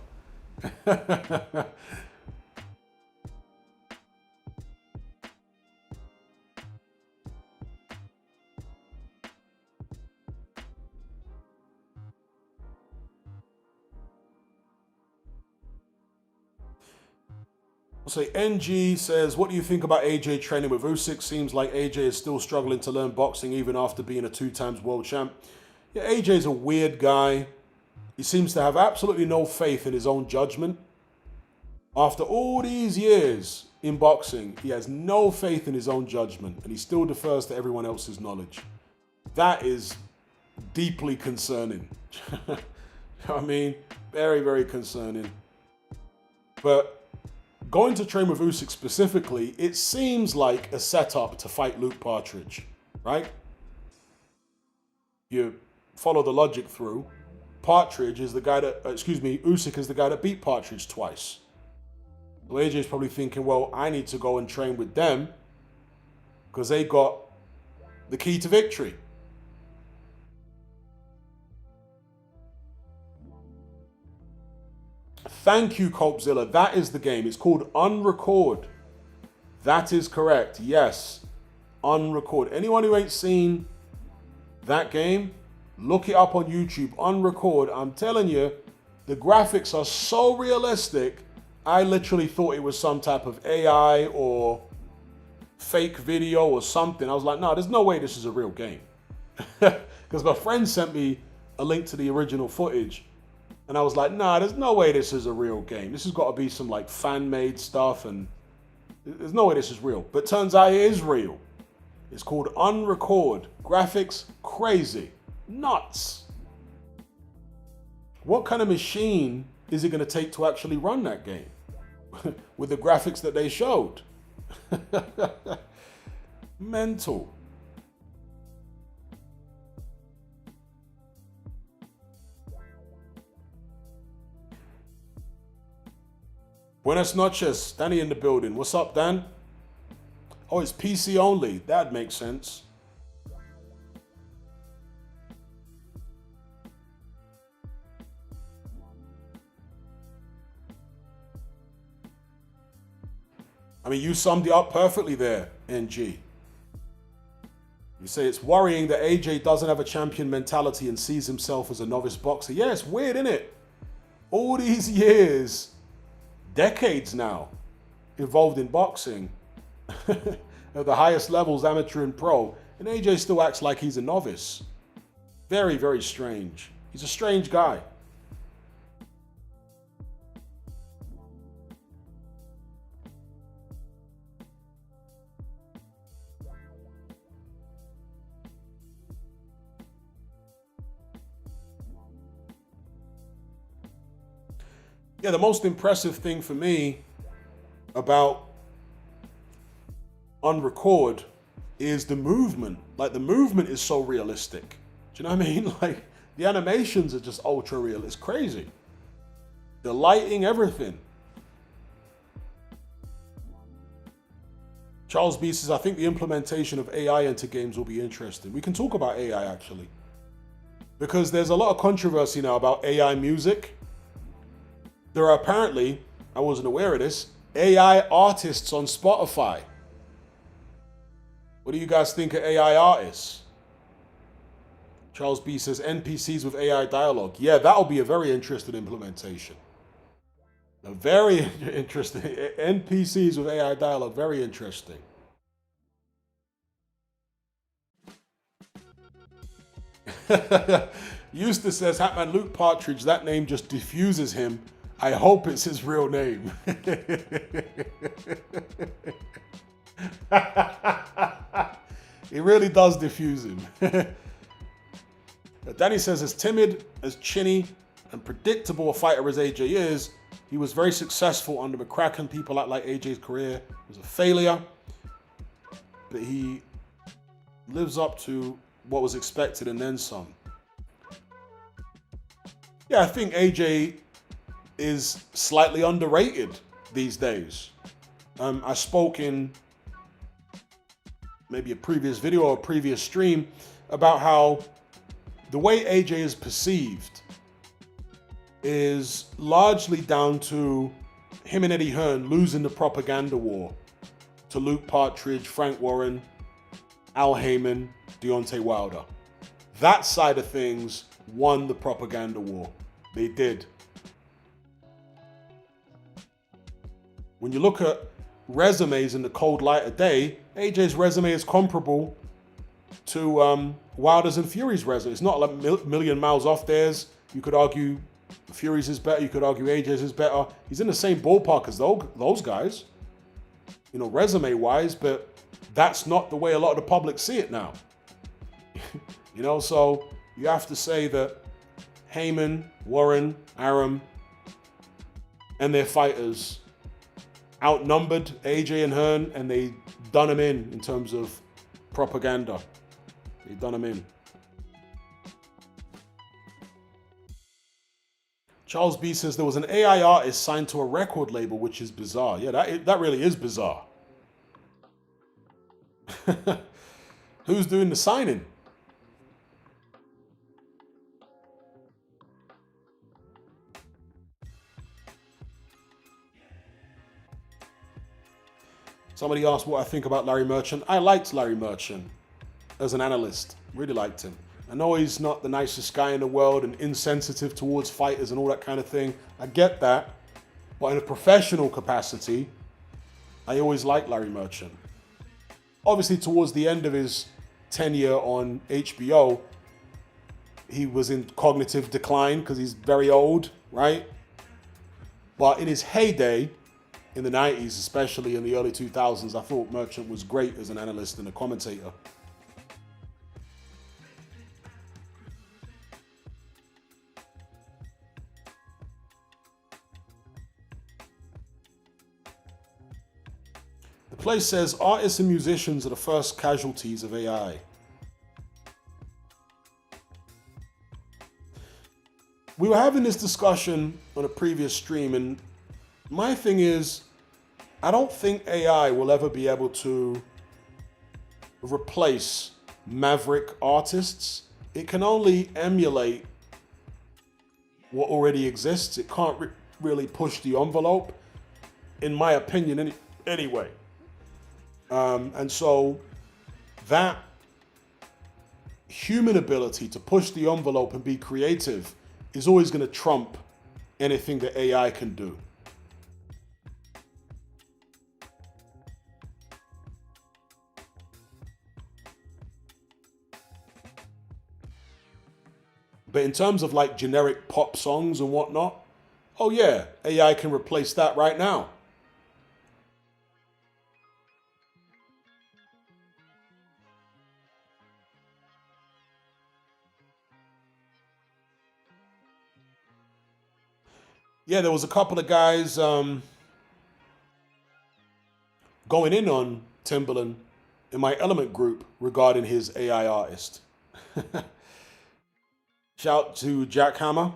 So NG says, what do you think about AJ training with Usyk? Seems like AJ is still struggling to learn boxing even after being a 2-time world champ. Yeah, AJ's a weird guy. He seems to have absolutely no faith in his own judgment. After all these years in boxing, he has no faith in his own judgment, and he still defers to everyone else's knowledge. That is deeply concerning. You know what I mean? Very, very concerning. But going to train with Usyk specifically, it seems like a setup to fight Luke Partridge, right? You follow the logic through. Partridge is the guy that, Usyk is the guy that beat Partridge twice. So AJ's probably thinking, well, I need to go and train with them because they got the key to victory. Thank you, Copezilla. That is the game. It's called Unrecord. That is correct. Yes. Unrecord. Anyone who ain't seen that game, look it up on YouTube. Unrecord. I'm telling you, the graphics are so realistic. I literally thought it was some type of AI or fake video or something. I was like, no, there's no way this is a real game. Because my friend sent me a link to the original footage. And I was like, nah, there's no way this is a real game. This has got to be some like fan-made stuff, and there's no way this is real. But turns out it is real. It's called Unrecord. Graphics, crazy. Nuts. What kind of machine is it going to take to actually run that game? With the graphics that they showed. Mental. Buenas noches, Danny in the building. What's up, Dan? Oh, it's PC only. That makes sense. I mean, you summed it up perfectly there, NG. You say it's worrying that AJ doesn't have a champion mentality and sees himself as a novice boxer. Yeah, it's weird, isn't it? All these years, decades now, involved in boxing at the highest levels, amateur and pro, and AJ still acts like he's a novice. Very, very strange. He's a strange guy. Yeah, the most impressive thing for me about Unrecord is the movement. Like, the movement is so realistic. Do you know what I mean? Like, the animations are just ultra real. It's crazy. The lighting, everything. Charles B says, I think the implementation of AI into games will be interesting. We can talk about AI, actually. Because there's a lot of controversy now about AI music. There are apparently, I wasn't aware of this, AI artists on Spotify. What do you guys think of AI artists? Charles B says NPCs with AI dialogue. Yeah, that'll be a very interesting implementation. A very interesting. NPCs with AI dialogue, very interesting. Eustace says, Hatman, Luke Partridge, that name just diffuses him. I hope it's his real name. It really does diffuse him. Danny says, as timid, as chinny, and predictable a fighter as AJ is, he was very successful under McCracken. People act like AJ's career was a failure, but he lives up to what was expected and then some. Yeah, I think AJ is slightly underrated these days. I spoke in maybe a previous video or a previous stream about how the way AJ is perceived is largely down to him and Eddie Hearn losing the propaganda war to Luke Partridge, Frank Warren, Al Heyman, Deontay Wilder. That side of things won the propaganda war. They did. When you look at resumes in the cold light of day, AJ's resume is comparable to Wilder's and Fury's resume. It's not like a million miles off theirs. You could argue Fury's is better. You could argue AJ's is better. He's in the same ballpark as those guys, resume-wise, but that's not the way a lot of the public see it now. So you have to say that Heyman, Warren, Arum, and their fighters outnumbered AJ and Hearn, and they done him in terms of propaganda. They done him in. Charles B says there was an AI artist signed to a record label, which is bizarre. Yeah, that really is bizarre. Who's doing the signing? Somebody asked what I think about Larry Merchant. I liked Larry Merchant as an analyst. Really liked him. I know he's not the nicest guy in the world and insensitive towards fighters and all that kind of thing. I get that. But in a professional capacity, I always liked Larry Merchant. Obviously, towards the end of his tenure on HBO, he was in cognitive decline because he's very old, right? But in his heyday, in the 90s, especially in the early 2000s, I thought Merchant was great as an analyst and a commentator. The place says artists and musicians are the first casualties of AI. We were having this discussion on a previous stream, and my thing is, I don't think AI will ever be able to replace maverick artists. It can only emulate what already exists. It can't really push the envelope, in my opinion, anyway. And so that human ability to push the envelope and be creative is always going to trump anything that AI can do. But in terms of like generic pop songs and whatnot, oh yeah, AI can replace that right now. Yeah, there was a couple of guys going in on Timbaland in my Element group regarding his AI artist. Shout to Jack Hammer.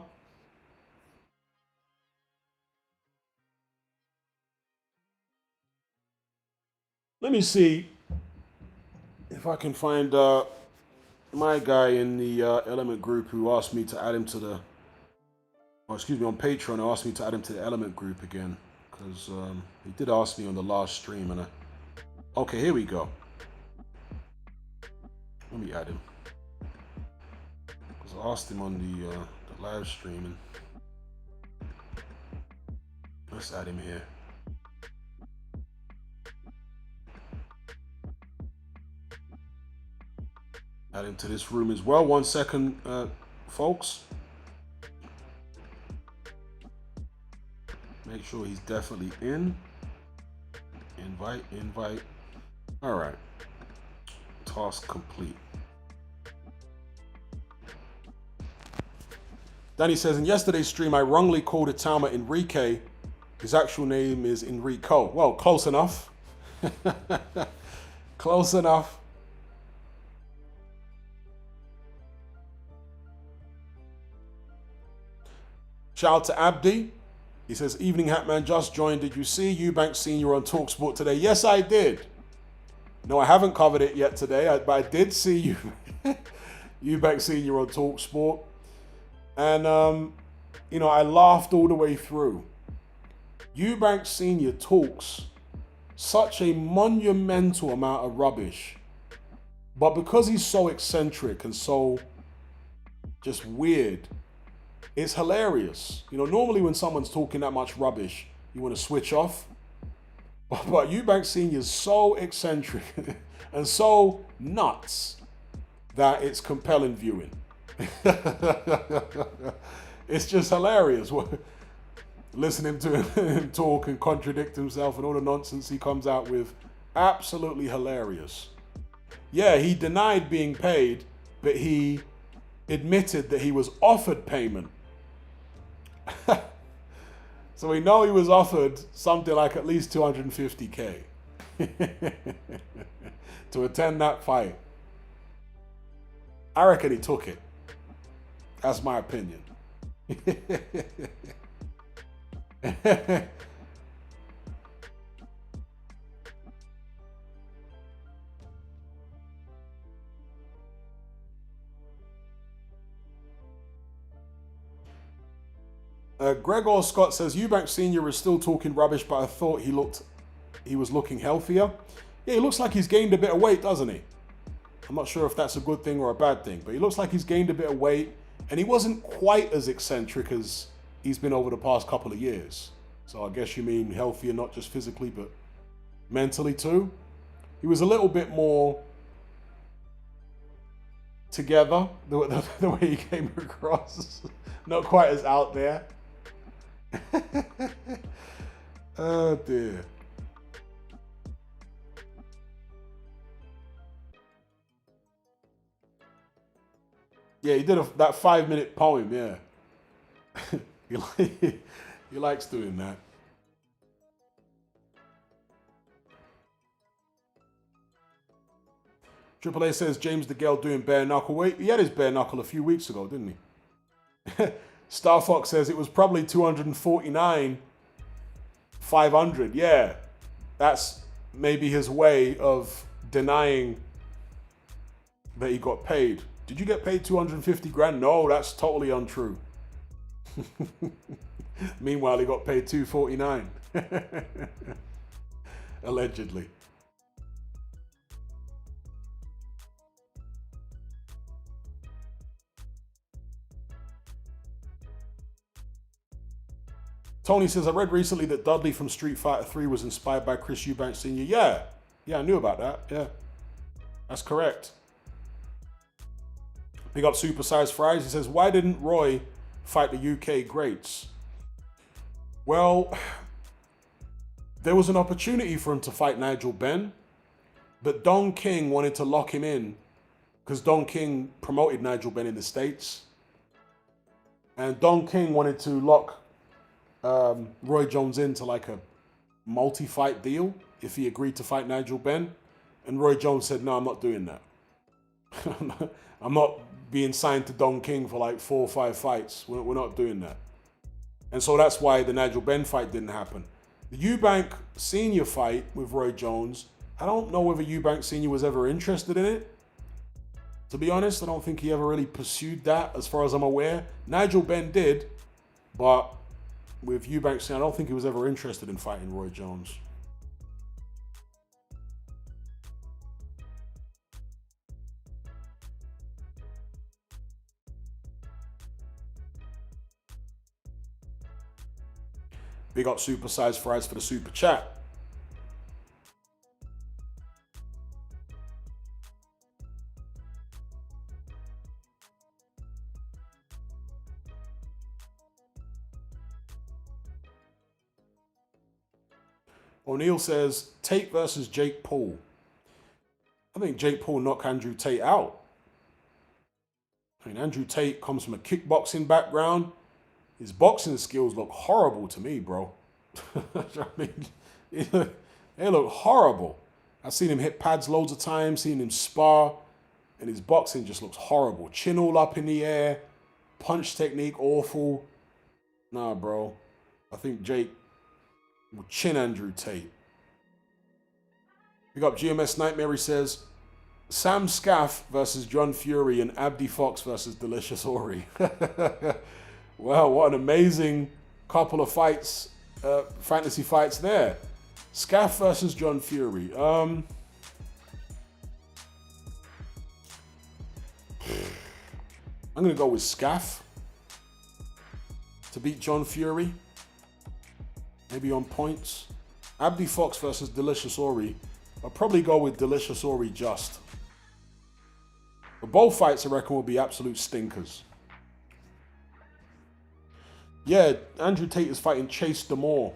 Let me see if I can find my guy in the Element group who asked me to add him to the, on Patreon, asked me to add him to the Element group again, because he did ask me on the last stream, and okay, here we go. Let me add him. Because I asked him on the live stream, and let's add him here. Add him to this room as well. 1 second, folks. Make sure he's definitely in. Invite. All right. Task complete. Danny says, in yesterday's stream, I wrongly called Itama Enrique. His actual name is Enrico. Well, close enough. Close enough. Shout out to Abdi. He says, evening Hatman, just joined. Did you see Eubank Sr. on TalkSport today? Yes, I did. No, I haven't covered it yet today, but I did see you, Eubank Sr. on TalkSport. And, I laughed all the way through. Eubank Sr. talks such a monumental amount of rubbish. But because he's so eccentric and so just weird, it's hilarious. Normally when someone's talking that much rubbish, you want to switch off. But Eubank Sr. is so eccentric and so nuts that it's compelling viewing. It's just hilarious listening to him talk and contradict himself and all the nonsense he comes out with. Absolutely hilarious. Yeah, he denied being paid, but he admitted that he was offered payment. So we know he was offered something like at least 250K to attend that fight. I reckon he took it. That's my opinion. Gregor Scott says Eubank Sr. is still talking rubbish, but I thought he was looking healthier. Yeah, he looks like he's gained a bit of weight, doesn't he? I'm not sure if that's a good thing or a bad thing, but he looks like he's gained a bit of weight, and he wasn't quite as eccentric as he's been over the past couple of years. So I guess you mean healthier, not just physically, but mentally too. He was a little bit more together, the way he came across. Not quite as out there. Oh dear. Yeah, he did that 5-minute poem, yeah. He likes doing that. Triple A says James DeGale doing bare knuckle. Wait, he had his bare knuckle a few weeks ago, didn't he? Star Fox says it was probably 249, 500. Yeah, that's maybe his way of denying that he got paid. Did you get paid 250 grand? No, that's totally untrue. Meanwhile, he got paid 249. Allegedly. Tony says, I read recently that Dudley from Street Fighter 3 was inspired by Chris Eubank Sr. Yeah, I knew about that. Yeah, that's correct. Big up Supersized Fries. He says, why didn't Roy fight the UK greats? Well, there was an opportunity for him to fight Nigel Benn, but Don King wanted to lock him in because Don King promoted Nigel Benn in the States. And Don King wanted to lock Roy Jones into like a multi-fight deal if he agreed to fight Nigel Benn. And Roy Jones said, no, I'm not doing that. I'm not being signed to Don King for like 4 or 5 fights. We're not doing that. And so that's why the Nigel Benn fight didn't happen. The Eubank Sr. fight with Roy Jones, I don't know whether Eubank Sr. was ever interested in it. To be honest, I don't think he ever really pursued that as far as I'm aware. Nigel Benn did, but with Eubank Sr., I don't think he was ever interested in fighting Roy Jones. Big up Supersized Fries for the super chat. O'Neill says, Tate versus Jake Paul. I think Jake Paul knocked Andrew Tate out. I mean, Andrew Tate comes from a kickboxing background. His boxing skills look horrible to me, bro. I mean, they look horrible. I've seen him hit pads loads of times, seen him spar, and his boxing just looks horrible. Chin all up in the air, punch technique awful. Nah, bro. I think Jake will chin Andrew Tate. Big up GMS Nightmare, he says, Sam Scaff versus John Fury and Abdi Fox versus Delicious Ori. Wow, what an amazing couple of fights, fantasy fights there. Scaff versus John Fury. I'm going to go with Scaff to beat John Fury. Maybe on points. Abdi Fox versus Delicious Ori. I'll probably go with Delicious Ori just. But both fights, I reckon, will be absolute stinkers. Yeah, Andrew Tate is fighting Chase Demore.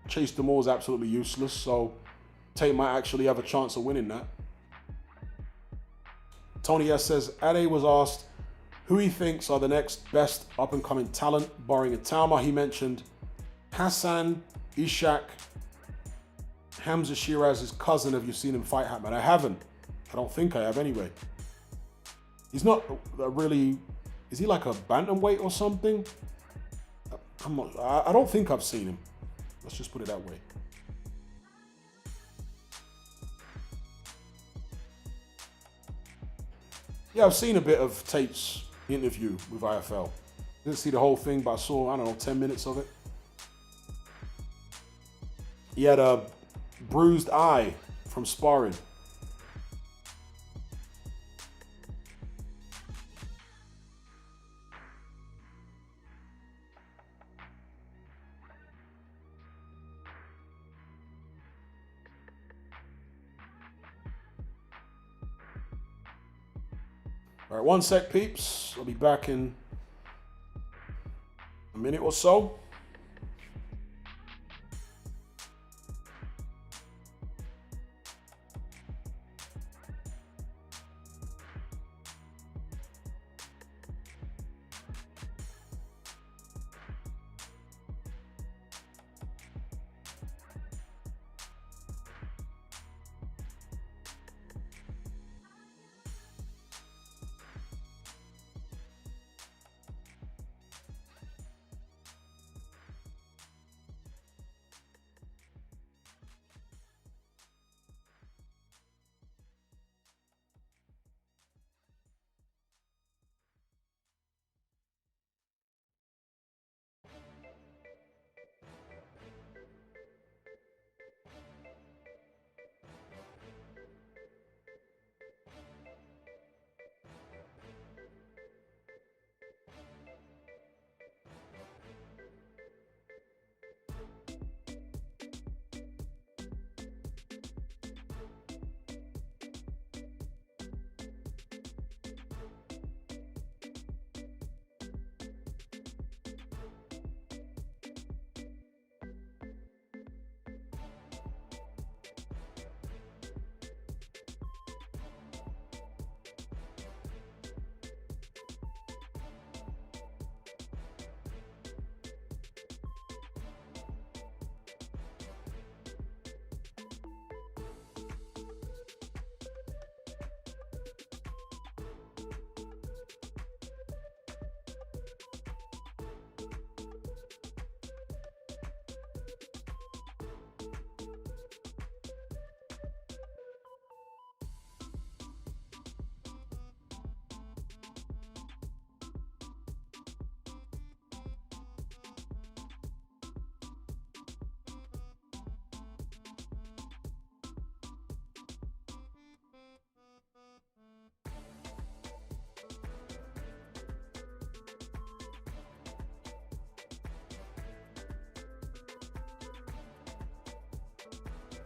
Chase Demore is absolutely useless, so Tate might actually have a chance of winning that. Tony S says, Ade was asked who he thinks are the next best up-and-coming talent, barring Itama. He mentioned Hassan Ishak, Hamza Shiraz's cousin. Have you seen him fight Hatman? I haven't. I don't think I have anyway. He's not really... Is he like a bantamweight or something? I don't think I've seen him. Let's just put it that way. Yeah, I've seen a bit of Tate's interview with IFL. Didn't see the whole thing, but I saw, I don't know, 10 minutes of it. He had a bruised eye from sparring. All right, 1 sec, peeps. I'll be back in a minute or so.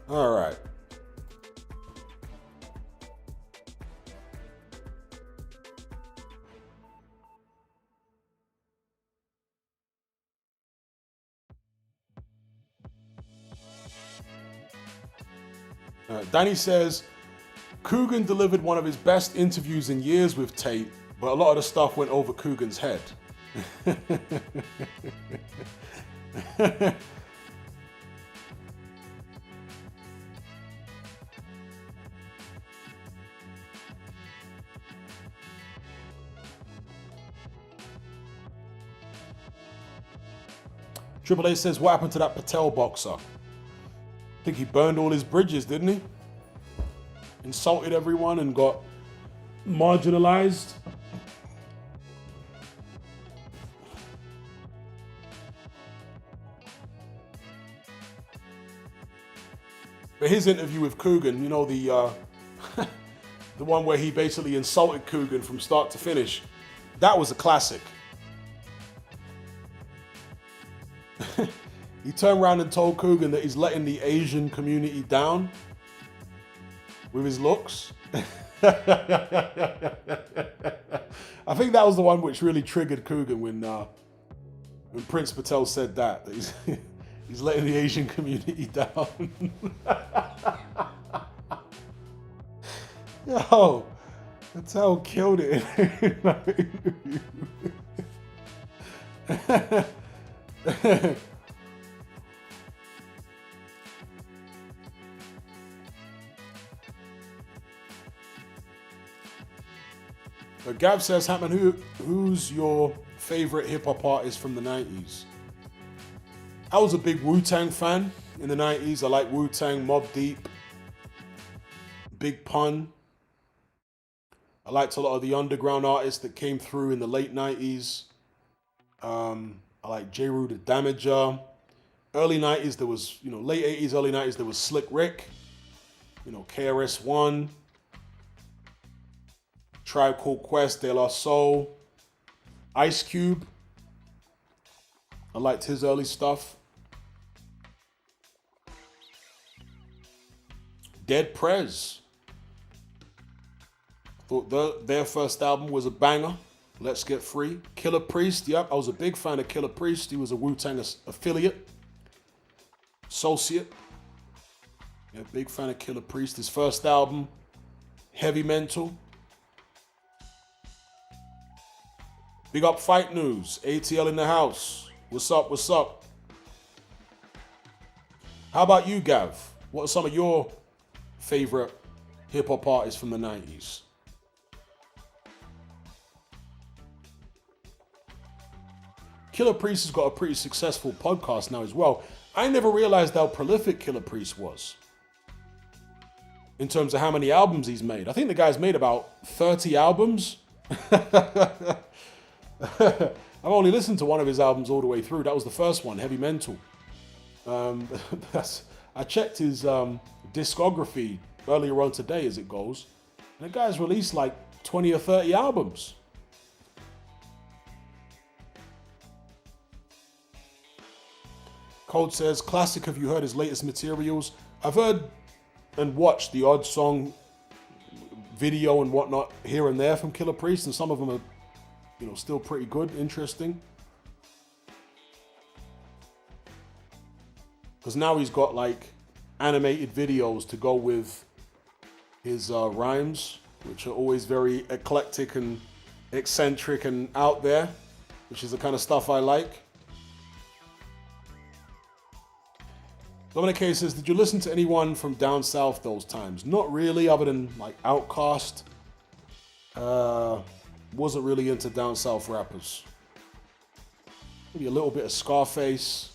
All right. Danny says, Coogan delivered one of his best interviews in years with Tate, but a lot of the stuff went over Coogan's head. Triple A says, what happened to that Patel boxer? I think he burned all his bridges, didn't he? Insulted everyone and got marginalized. But his interview with Coogan, you know, the the one where he basically insulted Coogan from start to finish, that was a classic. He turned around and told Coogan that he's letting the Asian community down with his looks. I think that was the one which really triggered Coogan when Prince Patel said that he's letting the Asian community down. Yo, Patel killed it in that interview. Gav says, Hatman, who's your favorite hip hop artist from the 90s? I was a big Wu-Tang fan in the 90s. I like Wu-Tang, Mobb Deep, Big Pun. I liked a lot of the underground artists that came through in the late 90s. I like J. Rue the Damager. Early 90s, there was, late 80s, early 90s, there was Slick Rick. KRS-One. Tribe Called Quest, De La Soul, Ice Cube. I liked his early stuff. Dead Prez. Thought their first album was a banger. Let's Get Free. Killer Priest, yep, I was a big fan of Killer Priest. He was a Wu-Tang affiliate, associate. Yeah, big fan of Killer Priest. His first album, Heavy Mental. Big up Fight News, ATL in the house. What's up, what's up? How about you, Gav? What are some of your favorite hip-hop artists from the 90s? Killer Priest has got a pretty successful podcast now as well. I never realized how prolific Killer Priest was in terms of how many albums he's made. I think the guy's made about 30 albums. I've only listened to one of his albums all the way through. That was the first one, Heavy Mental. I checked his discography earlier on today as it goes. And the guy's released like 20 or 30 albums. Code says, classic, have you heard his latest materials? I've heard and watched the odd song video and whatnot here and there from Killer Priest, and some of them are, still pretty good, interesting. Because now he's got like animated videos to go with his rhymes, which are always very eclectic and eccentric and out there, which is the kind of stuff I like. Dominic K says, did you listen to anyone from down south those times? Not really, other than like Outkast. Wasn't really into down south rappers. Maybe a little bit of Scarface.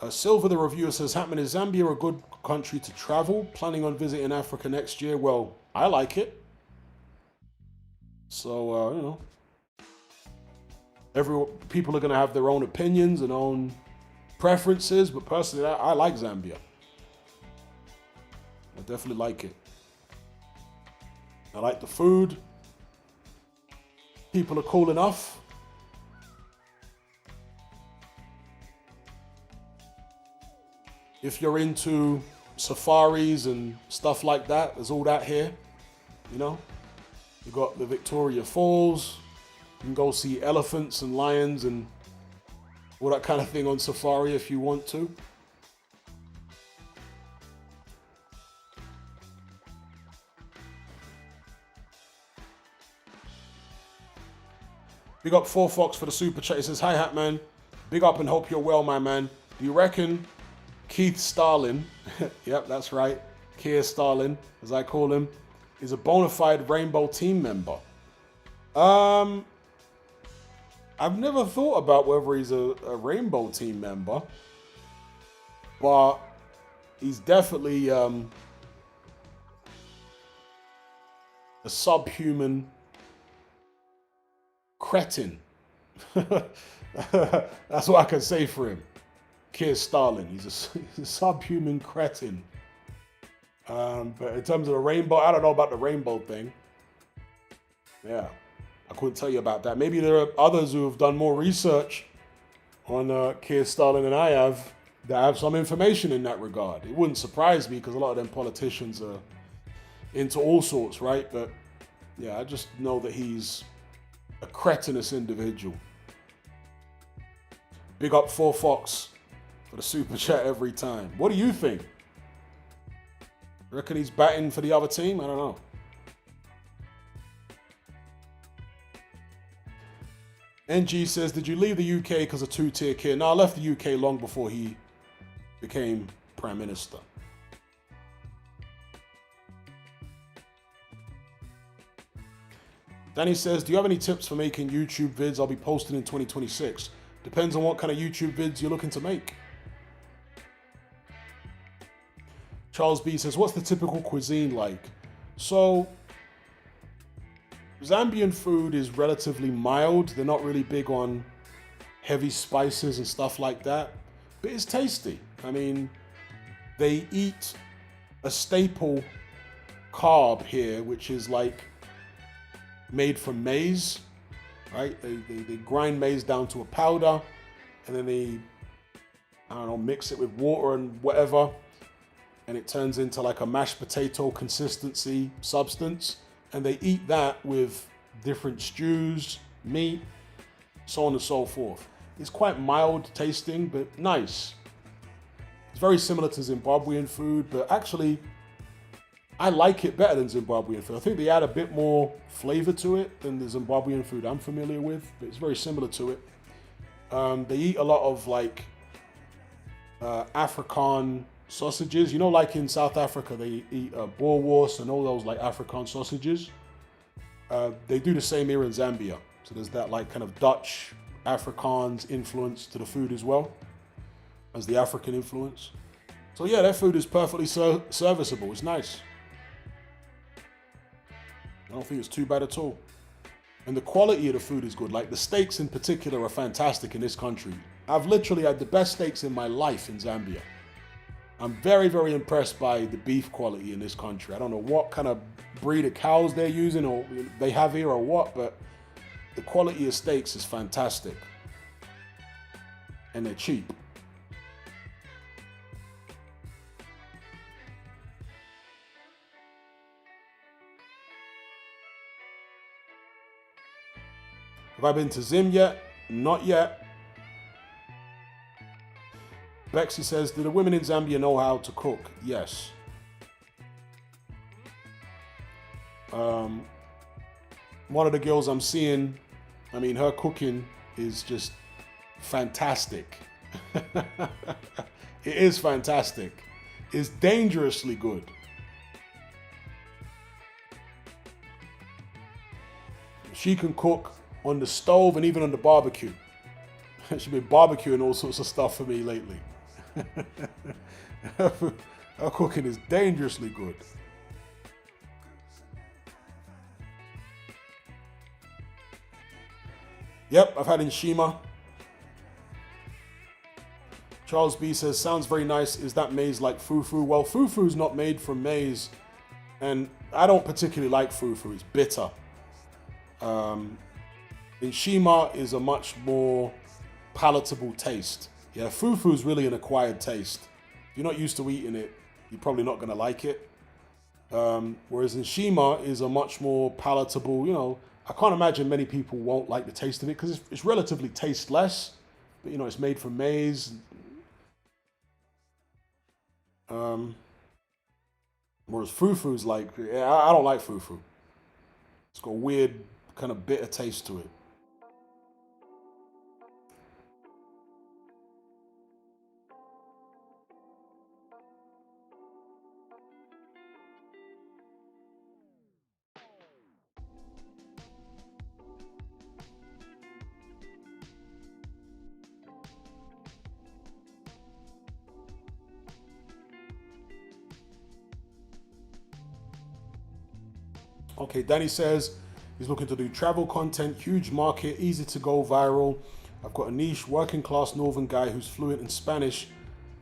Silver the reviewer says, Hatman, is Zambia a good country to travel? Planning on visiting Africa next year? Well, I like it. So, people are going to have their own opinions and own preferences, but personally, I like Zambia. I definitely like it. I like the food. People are cool enough. If you're into safaris and stuff like that, there's all that here, You got the Victoria Falls. You can go see elephants and lions and all that kind of thing on safari if you want to. Big up 4Fox for the super chat. He says, hi Hatman. Big up and hope you're well, my man. Do you reckon Keith Starlin, yep, that's right, Keir Starlin, as I call him, is a bona fide Rainbow Team member? I've never thought about whether he's a Rainbow Team member, but he's definitely a subhuman cretin. That's what I can say for him. Keir Starlin. He's a subhuman cretin. But in terms of the rainbow, I don't know about the rainbow thing. Yeah, I couldn't tell you about that. Maybe there are others who have done more research on Keir Starlin than I have that have some information in that regard. It wouldn't surprise me because a lot of them politicians are into all sorts, right? But yeah, I just know that he's a cretinous individual. Big up 4Fox for the super chat every time. What do you think? Reckon he's batting for the other team? I don't know. NG says, did you leave the UK because of two-tier kid? No, I left the UK long before he became Prime Minister. Danny says, do you have any tips for making YouTube vids I'll be posting in 2026? Depends on what kind of YouTube vids you're looking to make. Charles B says, what's the typical cuisine like? So, Zambian food is relatively mild. They're not really big on heavy spices and stuff like that. But it's tasty. I mean, they eat a staple carb here, which is like made from maize, right? They grind maize down to a powder, and then they, I don't know, mix it with water and whatever, and it turns into like a mashed potato consistency substance, and they eat that with different stews, meat, so on and so forth. It's quite mild tasting, but nice. It's very similar to Zimbabwean food, but actually, I like it better than Zimbabwean food. I think they add a bit more flavor to it than the Zimbabwean food I'm familiar with, but it's very similar to it. They eat a lot of like Afrikaan sausages. You know, like in South Africa, they eat boerewors and all those like Afrikaan sausages. They do the same here in Zambia. So there's that like kind of Dutch Afrikaans influence to the food as well as the African influence. So yeah, their food is perfectly serviceable. It's nice. I don't think it's too bad at all. And the quality of the food is good. Like the steaks in particular are fantastic in this country. I've literally had the best steaks in my life in Zambia. I'm very, very impressed by the beef quality in this country. I don't know what kind of breed of cows they're using or they have here or what, but the quality of steaks is fantastic. And they're cheap. Have I been to Zim yet? Not yet. Bexy says, do the women in Zambia know how to cook? Yes. One of the girls I'm seeing, I mean, her cooking is just fantastic. It is fantastic. It's dangerously good. She can cook on the stove and even on the barbecue. She's been barbecuing all sorts of stuff for me lately. Her cooking is dangerously good. Yep, I've had Nshima. Charles B says, sounds very nice. Is that maize like fufu? Well, fufu is not made from maize, and I don't particularly like fufu. It's bitter. Nshima is a much more palatable taste. Yeah, fufu is really an acquired taste. If you're not used to eating it, you're probably not going to like it. Whereas Nshima is a much more palatable, you know, I can't imagine many people won't like the taste of it because it's relatively tasteless, but you know, it's made from maize. Whereas fufu is like, yeah, I don't like fufu. It's got a weird kind of bitter taste to it. Okay, Danny says he's looking to do travel content, huge market, easy to go viral. I've got a niche working class northern guy who's fluent in Spanish.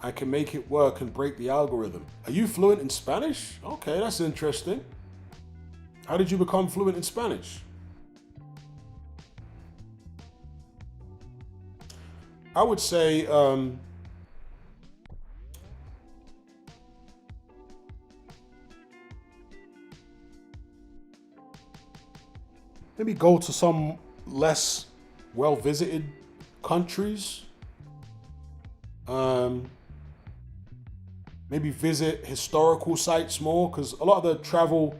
I can make it work and break the algorithm. Are you fluent in Spanish? Okay, that's interesting. How did you become fluent in Spanish? I would say maybe go to some less well-visited countries. Maybe visit historical sites more, because a lot of the travel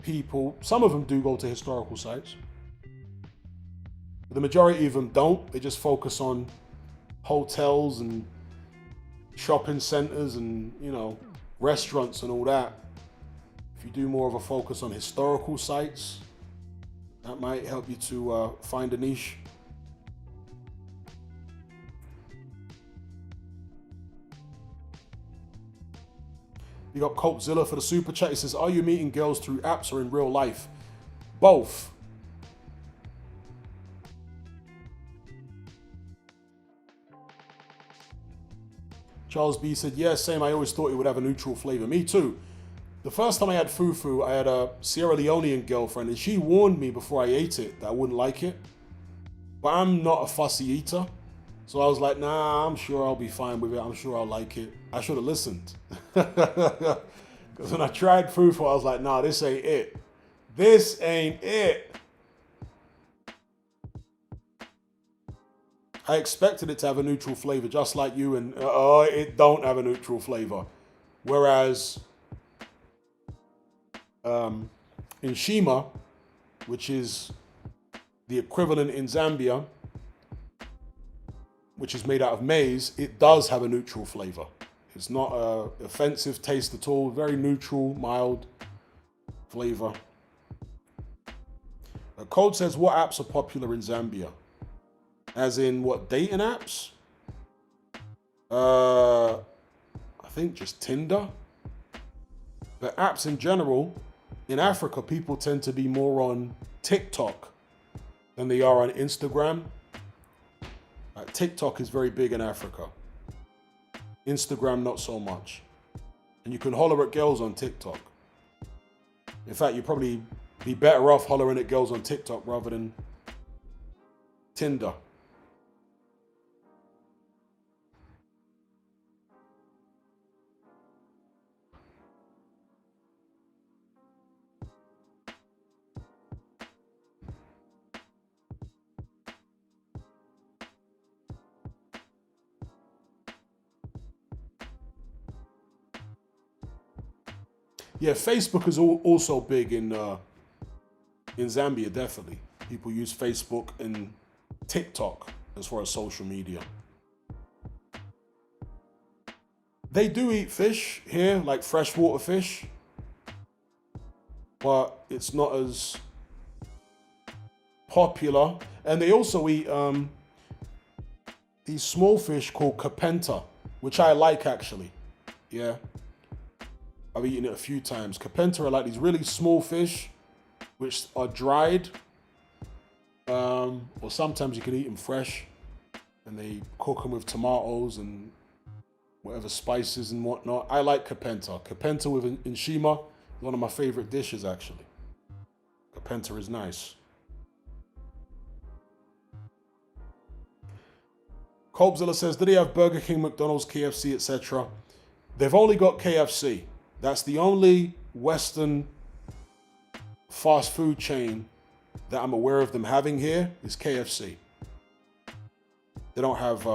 people, some of them do go to historical sites. But the majority of them don't. They just focus on hotels and shopping centers and, restaurants and all that. If you do more of a focus on historical sites, that might help you to find a niche. You got Coltzilla for the super chat. He says, are you meeting girls through apps or in real life? Both. Charles B said, yeah, same. I always thought it would have a neutral flavor. Me too. The first time I had fufu, I had a Sierra Leonean girlfriend, and she warned me before I ate it that I wouldn't like it. But I'm not a fussy eater. So I was like, nah, I'm sure I'll be fine with it. I'm sure I'll like it. I should have listened. Because when I tried fufu, I was like, nah, this ain't it. This ain't it. I expected it to have a neutral flavor, just like you, and it don't have a neutral flavor. Whereas in Shima, which is the equivalent in Zambia, which is made out of maize, it does have a neutral flavor. It's not an offensive taste at all. Very neutral, mild flavor. Code says, what apps are popular in Zambia? As in what, dating apps? I think just Tinder. But apps in general, in Africa, people tend to be more on TikTok than they are on Instagram. TikTok is very big in Africa. Instagram, not so much. And you can holler at girls on TikTok. In fact, you'd probably be better off hollering at girls on TikTok rather than Tinder. Yeah, Facebook is also big in Zambia, definitely. People use Facebook and TikTok as far as social media. They do eat fish here, like freshwater fish, but it's not as popular. And they also eat these small fish called kapenta, which I like actually. Yeah. I've eaten it a few times. Kapenta are like these really small fish, which are dried. Or sometimes you can eat them fresh. And they cook them with tomatoes and whatever spices and whatnot. I like kapenta. Kapenta with nshima, one of my favorite dishes actually. Kapenta is nice. Colbzilla says, do they have Burger King, McDonald's, KFC, etc.? They've only got KFC. That's the only Western fast food chain that I'm aware of them having here is KFC. They don't have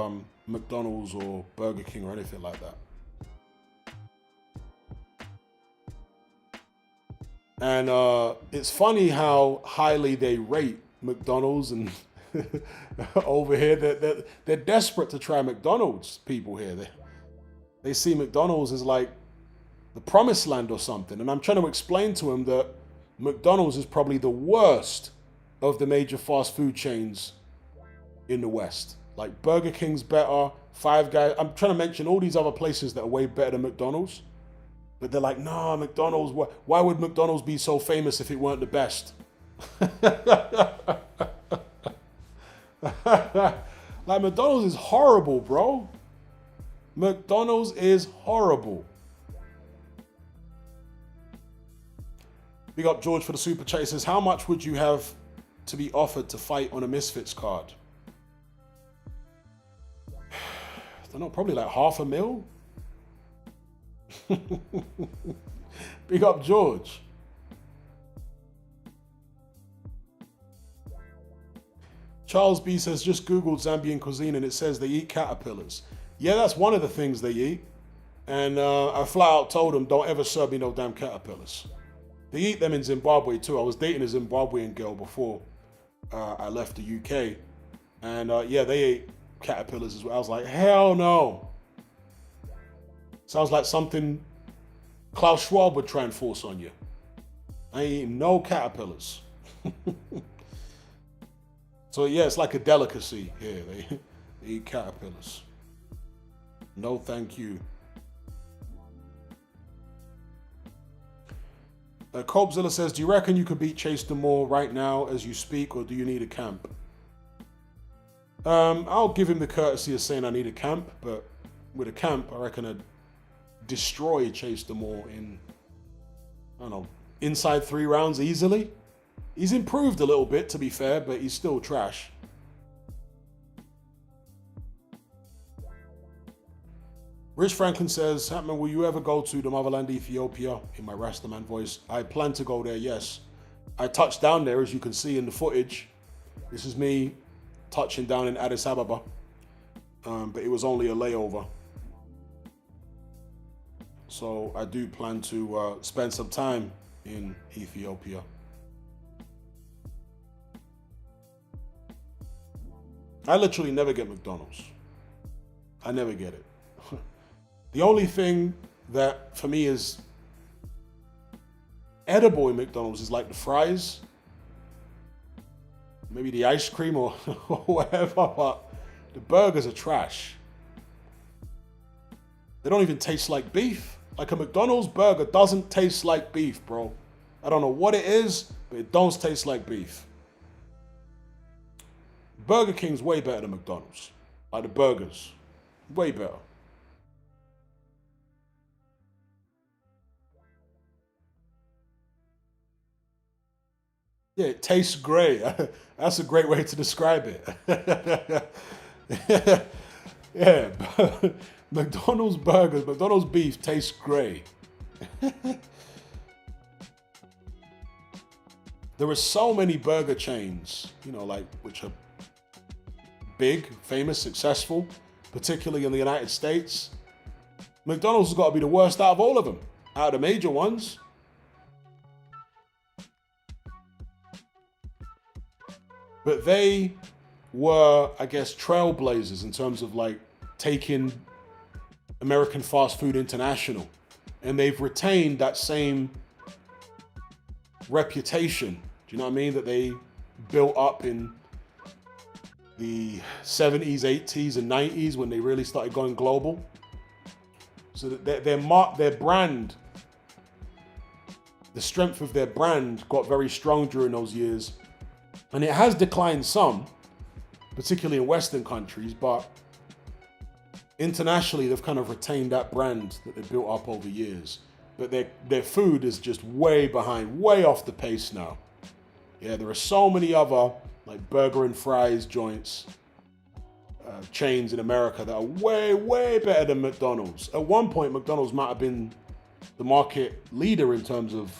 McDonald's or Burger King or anything like that. And it's funny how highly they rate McDonald's and over here. They're desperate to try McDonald's, people here. They see McDonald's as like the promised land or something. And I'm trying to explain to him that McDonald's is probably the worst of the major fast food chains in the West. Like Burger King's better, Five Guys. I'm trying to mention all these other places that are way better than McDonald's. But they're like, nah, McDonald's, why would McDonald's be so famous if it weren't the best? Like, McDonald's is horrible, bro. McDonald's is horrible. Big up George for the super chat. He says, how much would you have to be offered to fight on a Misfits card? I don't know, probably like $500,000. Big up George. Charles B says, just Googled Zambian cuisine and it says they eat caterpillars. Yeah, that's one of the things they eat. And I flat out told them, don't ever serve me no damn caterpillars. They eat them in Zimbabwe too. I was dating a Zimbabwean girl before I left the UK. And yeah, they ate caterpillars as well. I was like, hell no. Sounds like something Klaus Schwab would try and force on you. I ain't eating no caterpillars. So yeah, it's like a delicacy here. They eat caterpillars. No, thank you. Cobzilla says, do you reckon you could beat Chase Demore right now as you speak, or do you need a camp? I'll give him the courtesy of saying I need a camp, but with a camp, I reckon I'd destroy Chase Demore in, I don't know, inside 3 rounds easily. He's improved a little bit, to be fair, but he's still trash. Rich Franklin says, Hatman, will you ever go to the motherland Ethiopia? In my Rastaman voice. I plan to go there, yes. I touched down there, as you can see in the footage. This is me touching down in Addis Ababa. But it was only a layover. So I do plan to spend some time in Ethiopia. I literally never get McDonald's. I never get it. The only thing that for me is edible in McDonald's is like the fries, maybe the ice cream or whatever, but the burgers are trash. They don't even taste like beef. Like a McDonald's burger doesn't taste like beef, bro. I don't know what it is, but it don't taste like beef. Burger King's way better than McDonald's. Like the burgers, way better. Yeah, it tastes great. That's a great way to describe it. Yeah, McDonald's burgers, McDonald's beef tastes great. There are so many burger chains, you know, like which are big, famous, successful, particularly in the United States. McDonald's has got to be the worst out of all of them, out of the major ones. But they were, I guess, trailblazers in terms of like taking American fast food international. And they've retained that same reputation. Do you know what I mean? That they built up in the 70s, 80s, and 90s when they really started going global. So that their brand, the strength of their brand got very strong during those years. And it has declined some, particularly in Western countries, but internationally they've kind of retained that brand that they built up over years. But their food is just way behind, way off the pace now. Yeah, there are so many other like burger and fries joints, chains in America that are way, way better than McDonald's. At one point, McDonald's might have been the market leader in terms of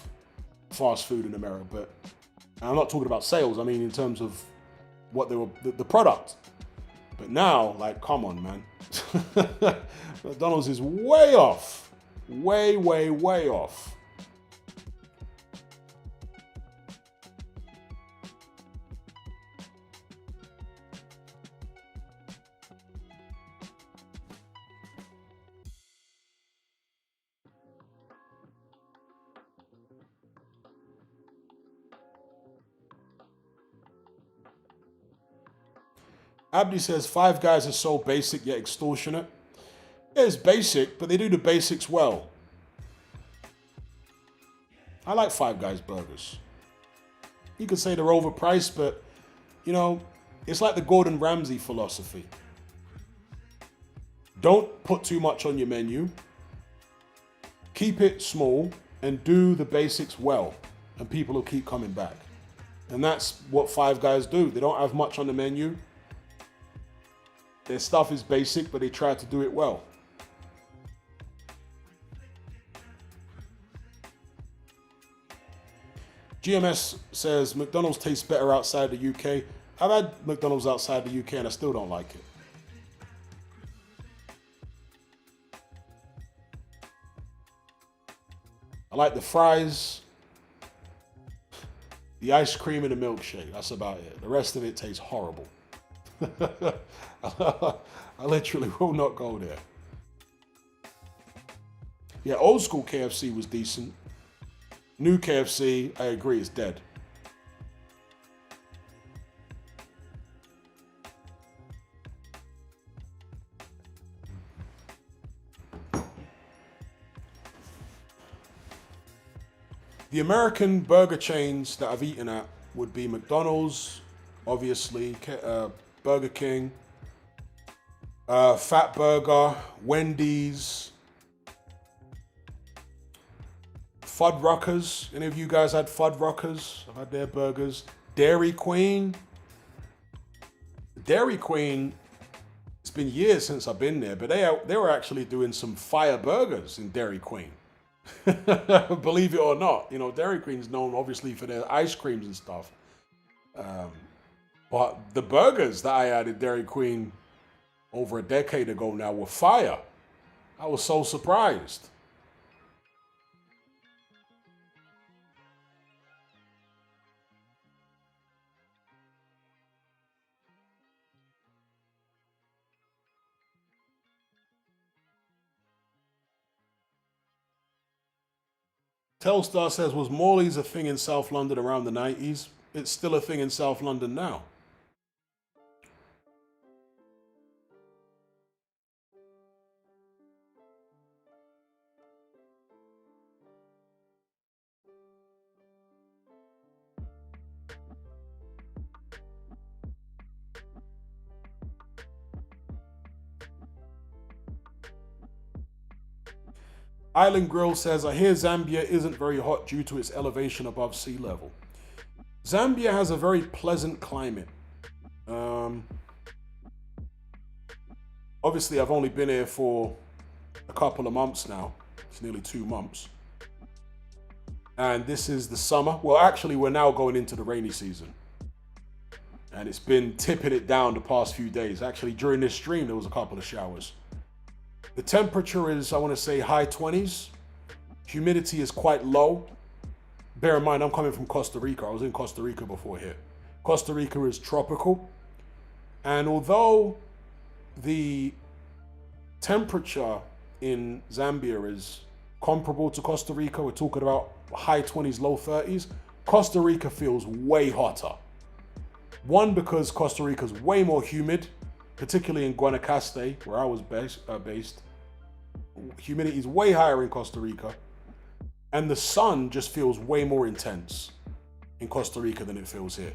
fast food in America, but I'm not talking about sales. I mean, in terms of what they were, the product. But now, like, come on, man. McDonald's is way off. Way, way, way off. Abdi says, Five Guys are so basic yet extortionate. Yeah, it's basic, but they do the basics well. I like Five Guys burgers. You could say they're overpriced, but, you know, It's like the Gordon Ramsay philosophy. Don't put too much on your menu. Keep it small and do the basics well, and people will keep coming back. And that's what Five Guys do. They don't have much on the menu. Their stuff is basic, but they try to do it well. GMS says McDonald's tastes better outside the UK. I've had McDonald's outside the UK and I still don't like it. I like the fries, the ice cream, and the milkshake. That's about it. The rest of it tastes horrible. I literally will not go there. Yeah, old school KFC was decent. New KFC, I agree, is dead. The American burger chains that I've eaten at would be McDonald's, obviously, Burger King, Fat Burger, Wendy's, Fuddruckers. Any of you guys had Fuddruckers? I've had their burgers. Dairy Queen. Dairy Queen, it's been years since I've been there, but they were actually doing some fire burgers in Dairy Queen. Believe it or not, you know, Dairy Queen's known obviously for their ice creams and stuff. But the burgers that I had at Dairy Queen over a decade ago now were fire. I was so surprised. Telstar says, was Morley's a thing in South London around the 90s? It's still a thing in South London now. Island Grill says, I hear Zambia isn't very hot due to its elevation above sea level. Zambia has a very pleasant climate. Obviously, I've only been here for a couple of months now. It's nearly 2 months. And this is the summer. Well, actually, we're now going into the rainy season. And it's been tipping it down the past few days. Actually, during this stream, there was a couple of showers. The temperature is, I want to say, high 20s. Humidity is quite low. Bear in mind, I'm coming from Costa Rica. I was in Costa Rica before here. Costa Rica is tropical. And although the temperature in Zambia is comparable to Costa Rica, we're talking about high 20s, low 30s, Costa Rica feels way hotter. One, because Costa Rica is way more humid, particularly in Guanacaste, where I was based. Humidity is way higher in Costa Rica. And the sun just feels way more intense in Costa Rica than it feels here.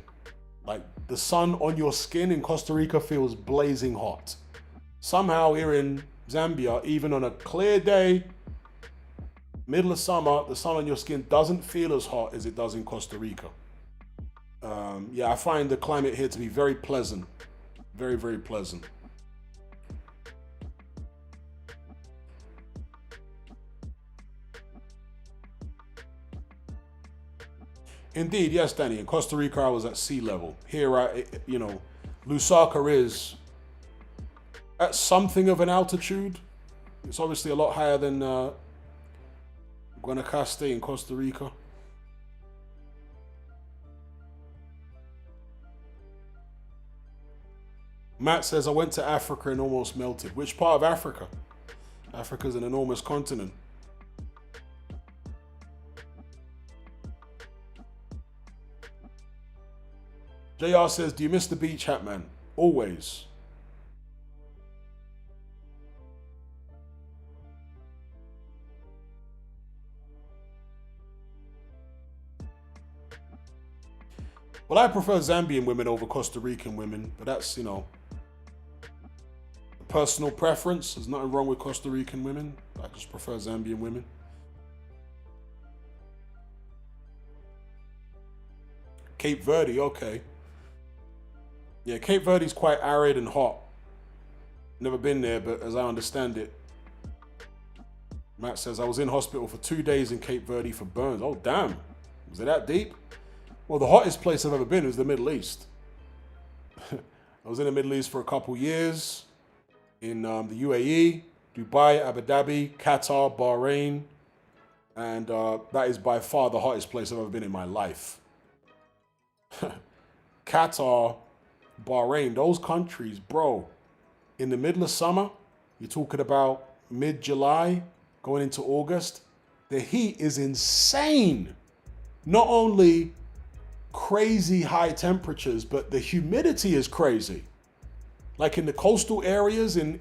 Like, the sun on your skin in Costa Rica feels blazing hot. Somehow here in Zambia, even on a clear day, middle of summer, the sun on your skin doesn't feel as hot as it does in Costa Rica. I find the climate here to be very pleasant. Very, very pleasant. Indeed, yes, Danny. In Costa Rica, I was at sea level. Here, Lusaka is at something of an altitude. It's obviously a lot higher than Guanacaste in Costa Rica. Matt says, I went to Africa and almost melted. Which part of Africa? Africa's an enormous continent. JR says, do you miss the beach, Hatman? Always. Well, I prefer Zambian women over Costa Rican women, but that's, personal preference. There's nothing wrong with Costa Rican women. I just prefer Zambian women. Cape Verde, okay. Yeah, Cape Verde's quite arid and hot. Never been there, but as I understand it, Matt says, I was in hospital for 2 days in Cape Verde for burns. Oh, damn. Was it that deep? Well, the hottest place I've ever been is the Middle East. I was in the Middle East for a couple years in the UAE, Dubai, Abu Dhabi, Qatar, Bahrain, and that is by far the hottest place I've ever been in my life. Qatar, Bahrain, those countries, bro, in the middle of summer, you're talking about mid-July, going into August, the heat is insane. Not only crazy high temperatures, but the humidity is crazy. Like in the coastal areas in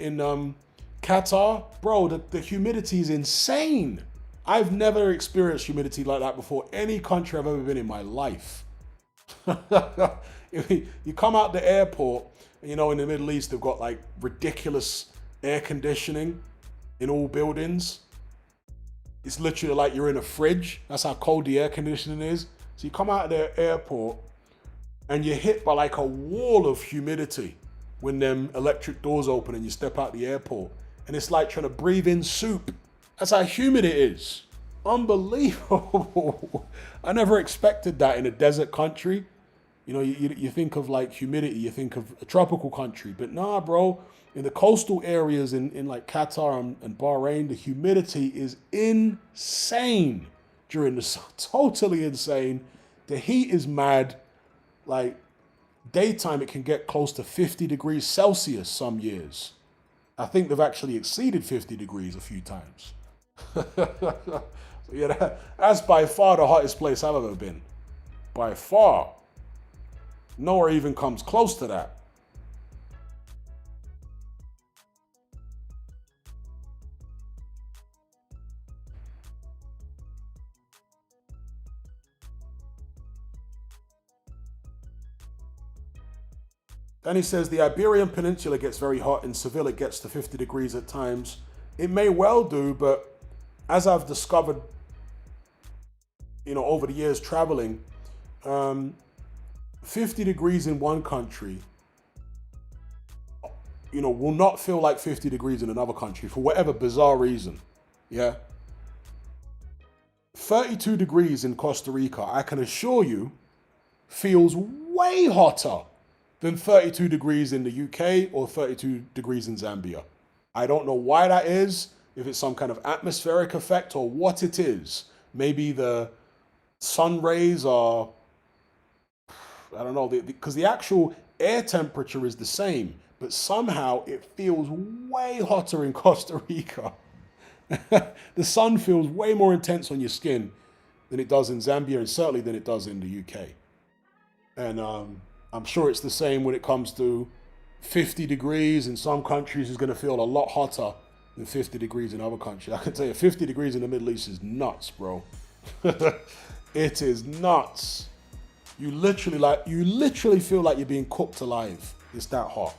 Qatar, bro, the humidity is insane. I've never experienced humidity like that before any country I've ever been in my life. You come out the airport, and, in the Middle East, they've got like ridiculous air conditioning in all buildings. It's literally like you're in a fridge. That's how cold the air conditioning is. So you come out of the airport and you're hit by like a wall of humidity when them electric doors open and you step out the airport. And it's like trying to breathe in soup. That's how humid it is. Unbelievable. I never expected that in a desert country. You think of like humidity, you think of a tropical country. But nah, bro, in the coastal areas in like Qatar and Bahrain, the humidity is insane during the summer. Totally insane. The heat is mad. Like daytime, it can get close to 50 degrees Celsius some years. I think they've actually exceeded 50 degrees a few times. So yeah, that's by far the hottest place I've ever been. By far. Nowhere even comes close to that. Then he says the Iberian Peninsula gets very hot. In Seville, it gets to 50 degrees at times. It may well do, but as I've discovered, over the years traveling, 50 degrees in one country, will not feel like 50 degrees in another country for whatever bizarre reason. Yeah. 32 degrees in Costa Rica, I can assure you, feels way hotter than 32 degrees in the UK or 32 degrees in Zambia. I don't know why that is, if it's some kind of atmospheric effect or what it is. Maybe the sun rays are, I don't know, because the actual air temperature is the same, but somehow it feels way hotter in Costa Rica. The sun feels way more intense on your skin than it does in Zambia, and certainly than it does in the UK. And I'm sure it's the same when it comes to 50 degrees in some countries is going to feel a lot hotter than 50 degrees in other countries. I can tell you 50 degrees in the Middle East is nuts, bro. It is nuts. You literally feel like you're being cooked alive. It's that hot.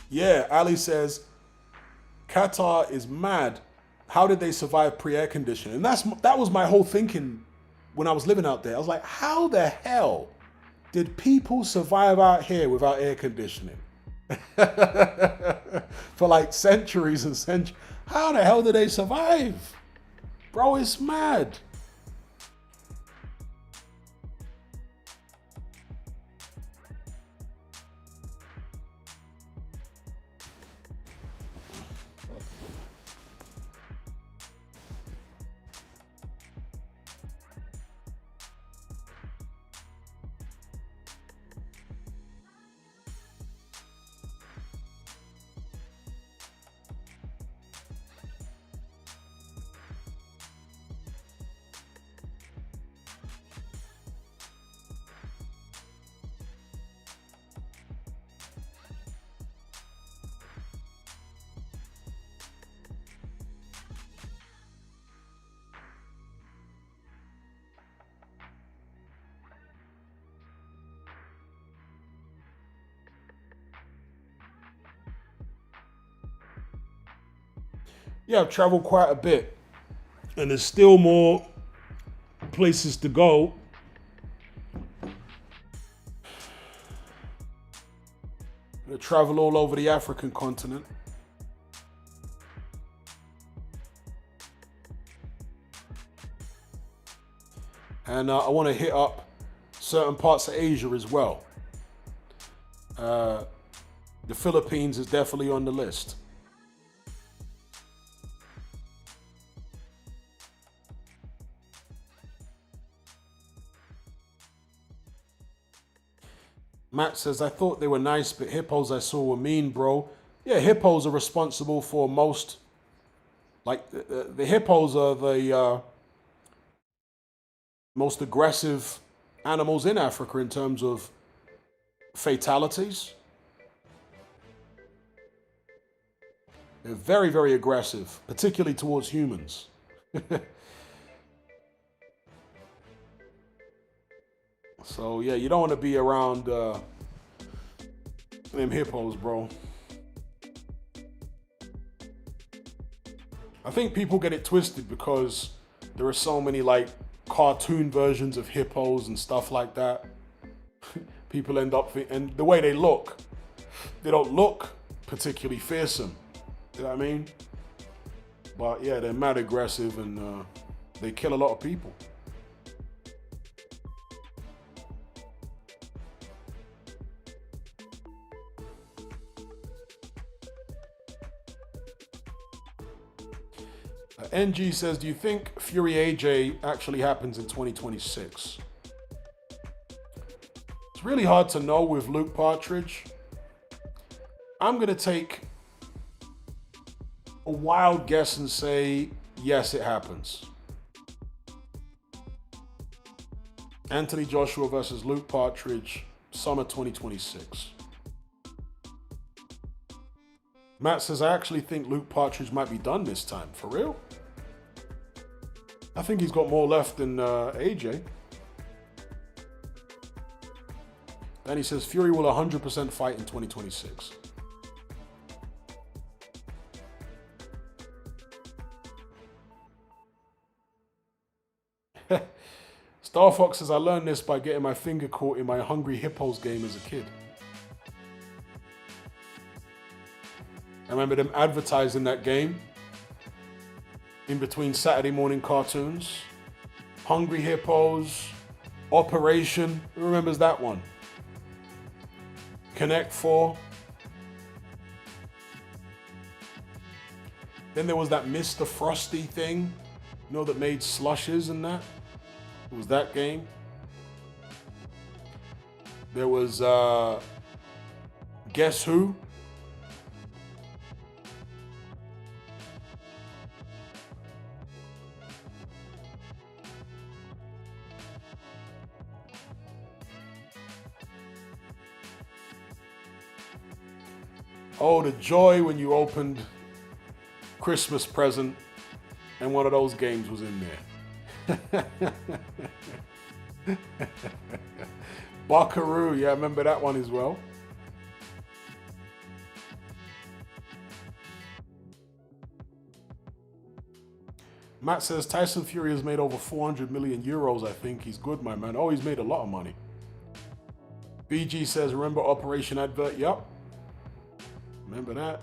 Yeah, Ali says, Qatar is mad. How did they survive pre-air conditioning? And that was my whole thinking when I was living out there. I was like, how the hell did people survive out here without air conditioning? For like centuries and centuries. How the hell did they survive? Bro, it's mad. Yeah, I've traveled quite a bit, and there's still more places to go. I travel all over the African continent. And I want to hit up certain parts of Asia as well. The Philippines is definitely on the list. Matt says, I thought they were nice, but hippos I saw were mean, bro. Yeah, hippos are responsible for most, like, the hippos are the most aggressive animals in Africa in terms of fatalities. They're very, very aggressive, particularly towards humans. So, yeah, you don't want to be around them hippos, bro. I think people get it twisted because there are so many, like, cartoon versions of hippos and stuff like that. People end up, and the way they don't look particularly fearsome. You know what I mean? But yeah, they're mad aggressive and they kill a lot of people. NG says, do you think Fury AJ actually happens in 2026? It's really hard to know with Luke Partridge. I'm going to take a wild guess and say, yes, it happens. Anthony Joshua versus Luke Partridge, summer 2026. Matt says, I actually think Luke Partridge might be done this time. For real? I think he's got more left than AJ. Then he says, Fury will 100% fight in 2026. Star Fox says, I learned this by getting my finger caught in my Hungry Hippos game as a kid. I remember them advertising that game in between Saturday morning cartoons. Hungry Hippos, Operation, who remembers that one? Connect 4. Then there was that Mr. Frosty thing, you know, that made slushes and that. It was that game. There was Guess Who? Oh, the joy when you opened Christmas present and one of those games was in there. Buckaroo, yeah, I remember that one as well. Matt says Tyson Fury has made over 400 million euros, I think. He's good, my man. Oh, he's made a lot of money. BG says, remember Operation Advert? Yup. Remember that?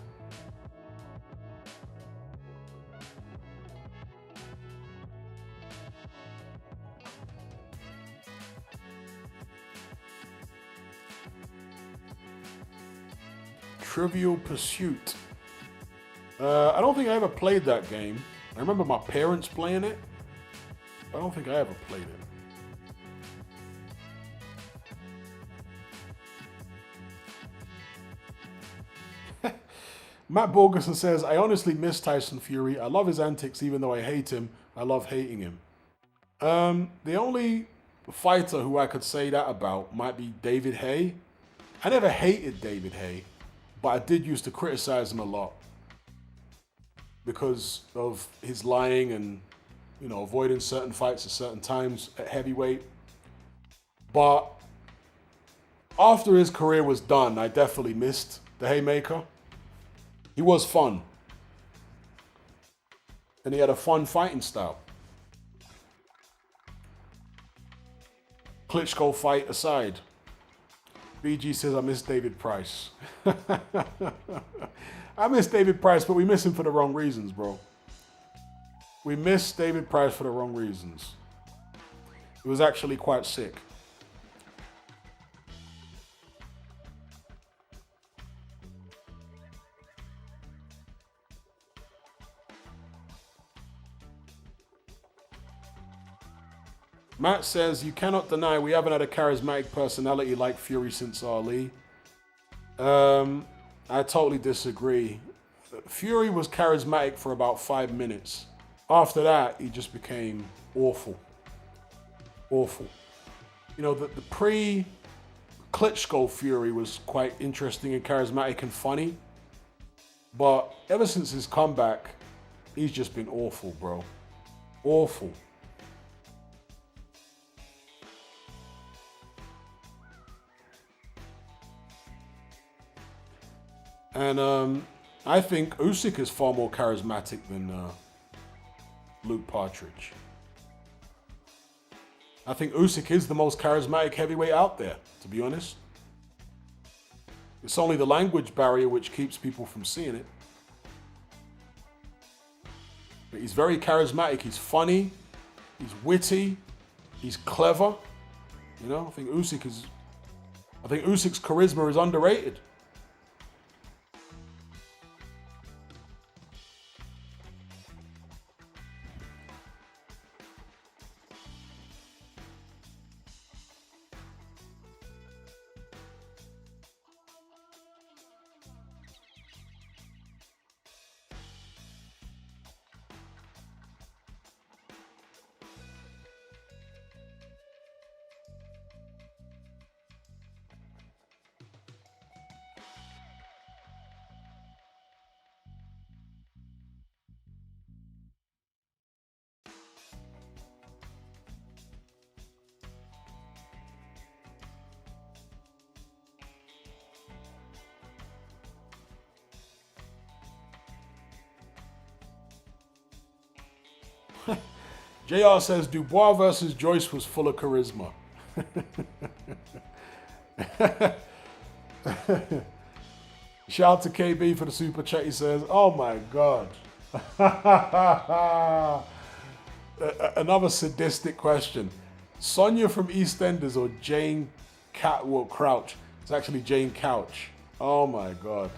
Trivial Pursuit. I don't think I ever played that game. I remember my parents playing it. I don't think I ever played it. Matt Borgerson says, I honestly miss Tyson Fury. I love his antics, even though I hate him. I love hating him. The only fighter who I could say that about might be David Haye. I never hated David Haye, but I did used to criticize him a lot because of his lying and, you know, avoiding certain fights at certain times at heavyweight. But after his career was done, I definitely missed the Haymaker. He was fun. and he had a fun fighting style. Klitschko fight aside. BG says, I miss David Price. I miss David Price, but we miss him for the wrong reasons, bro. We miss David Price for the wrong reasons. He was actually quite sick. Matt says, you cannot deny we haven't had a charismatic personality like Fury since Ali. I totally disagree. Fury was charismatic for about 5 minutes. After that, he just became awful. Awful. You know, the pre-Klitschko Fury was quite interesting and charismatic and funny. But ever since his comeback, he's just been awful, bro. Awful. And I think Usyk is far more charismatic than Luke Partridge. I think Usyk is the most charismatic heavyweight out there, to be honest. It's only the language barrier which keeps people from seeing it. But he's very charismatic. He's funny. He's witty. He's clever. You know, I think Usyk's charisma is underrated. JR says Dubois versus Joyce was full of charisma. Shout out to KB for the super chat. He says, oh my God. Another sadistic question. Sonia from EastEnders or Jane Crouch? It's actually Jane Couch. Oh my God.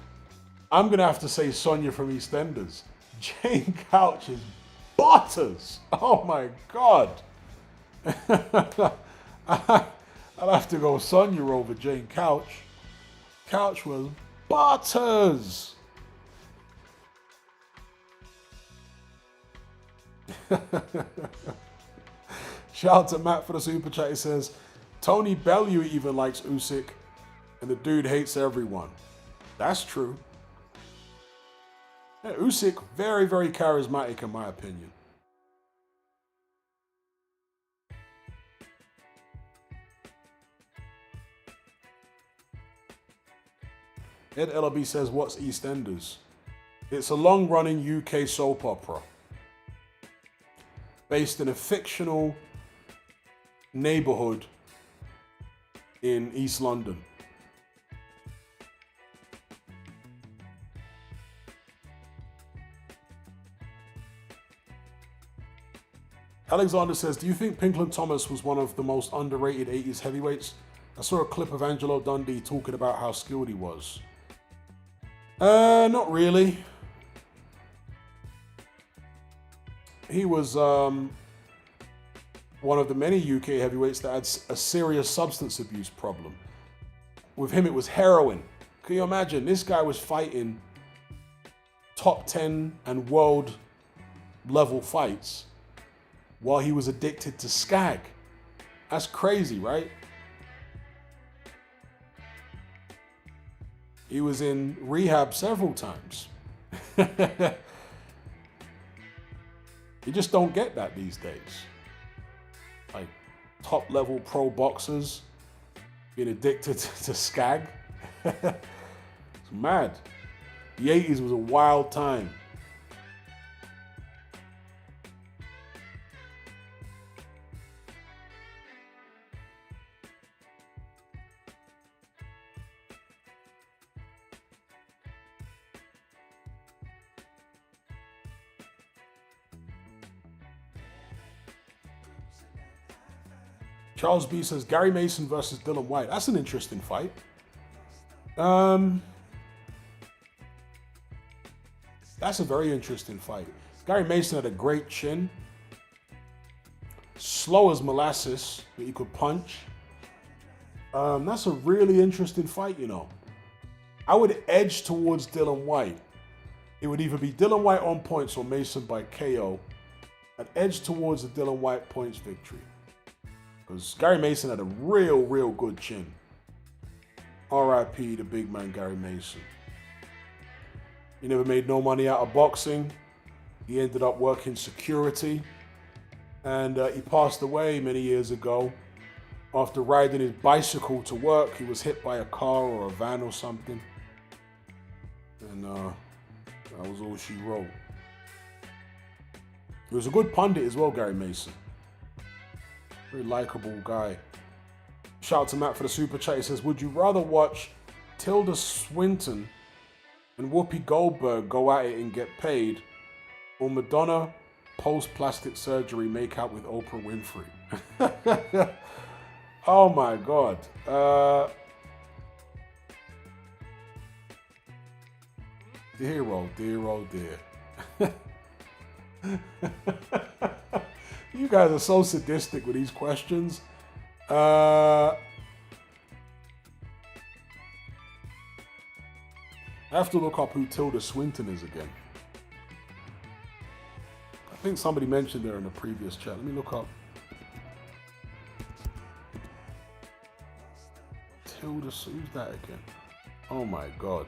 I'm going to have to say Sonia from EastEnders. Jane Couch is butters. Oh my God. I'll have to go Sonya over Jane Couch. Couch was butters. Shout out to Matt for the super chat. He says, Tony Bellew even likes Usyk and the dude hates everyone. That's true. Yeah, Usyk, very, very charismatic in my opinion. Ed LB says, what's EastEnders? It's a long-running UK soap opera based in a fictional neighborhood in East London. Alexander says, do you think Pinkland Thomas was one of the most underrated 80s heavyweights? I saw a clip of Angelo Dundee talking about how skilled he was. Not really. He was one of the many UK heavyweights that had a serious substance abuse problem. With him, it was heroin. Can you imagine? This guy was fighting top 10 and world level fights while he was addicted to skag. That's crazy, right? He was in rehab several times. You just don't get that these days. Like top level pro boxers being addicted to skag. It's mad. The 80s was a wild time. Charles B says Gary Mason versus Dylan White. That's an interesting fight. That's a very interesting fight. Gary Mason had a great chin. Slow as molasses, but he could punch. That's a really interesting fight, you know. I would edge towards Dylan White. It would either be Dylan White on points or Mason by KO. I'd edge towards the Dylan White points victory. Because Gary Mason had a real good chin. R.I.P. the big man Gary Mason. He never made no money out of boxing. He ended up working security. And he passed away many years ago. After riding his bicycle to work, he was hit by a car or a van or something. And that was all she wrote. He was a good pundit as well, Gary Mason. Very likable guy. Shout out to Matt for the super chat. He says, would you rather watch Tilda Swinton and Whoopi Goldberg go at it and get paid, or Madonna post-plastic surgery make out with Oprah Winfrey? Oh my God. Dear, oh dear, oh dear. You guys are so sadistic with these questions. I have to look up who Tilda Swinton is again. I think somebody mentioned her in a previous chat. Let me look up. Tilda, who's that again? Oh my God.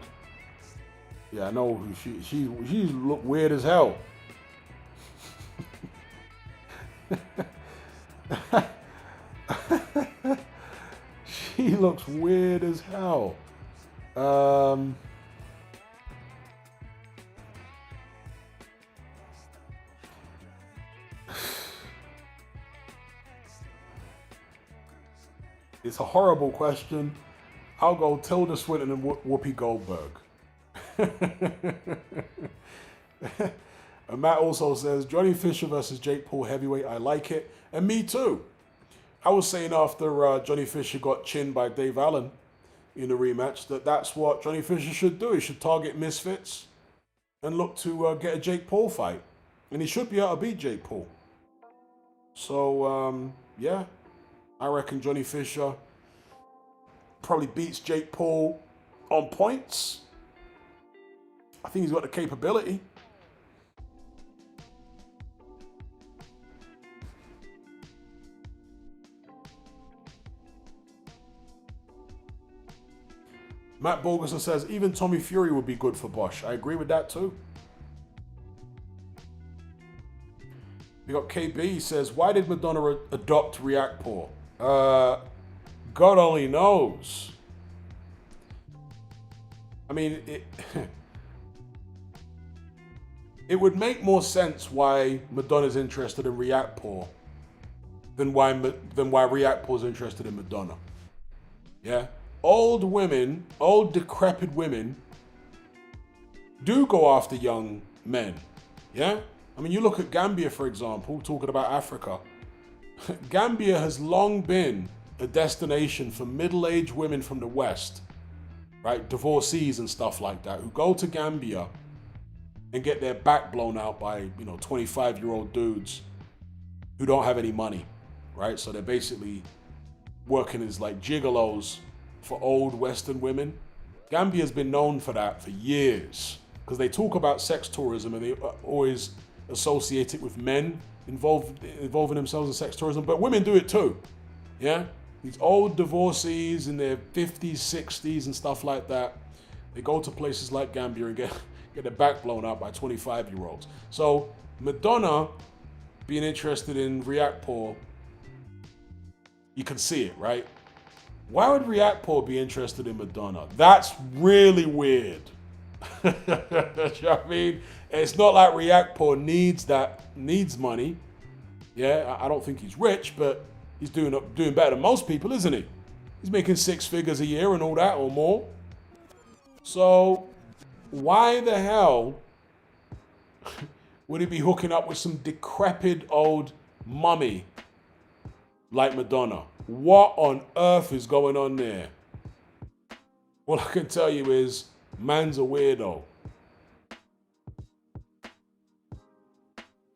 Yeah, I know who she look weird as hell. She looks weird as hell. It's a horrible question. I'll go Tilda Swinton and Whoopi Goldberg. And Matt also says, Johnny Fisher versus Jake Paul heavyweight, I like it. And me too. I was saying after Johnny Fisher got chinned by Dave Allen in the rematch, that's what Johnny Fisher should do. He should target misfits and look to get a Jake Paul fight. And he should be able to beat Jake Paul. So, yeah, I reckon Johnny Fisher probably beats Jake Paul on points. I think he's got the capability. Matt Borgerson says, even Tommy Fury would be good for Bosch. I agree with that too. We got KB, he says, why did Madonna adopt React-Paw? God only knows. I mean, it would make more sense why Madonna's interested in React-Paw than why React-Paw's interested in Madonna. Yeah? Old women, old decrepit women do go after young men. Yeah? I mean, you look at Gambia, for example, talking about Africa. Gambia has long been a destination for middle-aged women from the West, right? Divorcees and stuff like that, who go to Gambia and get their back blown out by, 25-year-old dudes who don't have any money, right? So they're basically working as like gigolos for old Western women. Gambia's been known for that for years because they talk about sex tourism and they always associate it with men involving themselves in sex tourism, but women do it too. Yeah? These old divorcees in their 50s, 60s and stuff like that, they go to places like Gambia and get their back blown out by 25-year-olds. So Madonna being interested in React-Paw, you can see it, right? Why would React-Paw be interested in Madonna? That's really weird. You know what I mean? It's not like React-Paw needs money. Yeah, I don't think he's rich, but he's doing better than most people, isn't he? He's making 6 figures a year and all that or more. So why the hell would he be hooking up with some decrepit old mummy like Madonna? What on earth is going on there? All I can tell you is, man's a weirdo.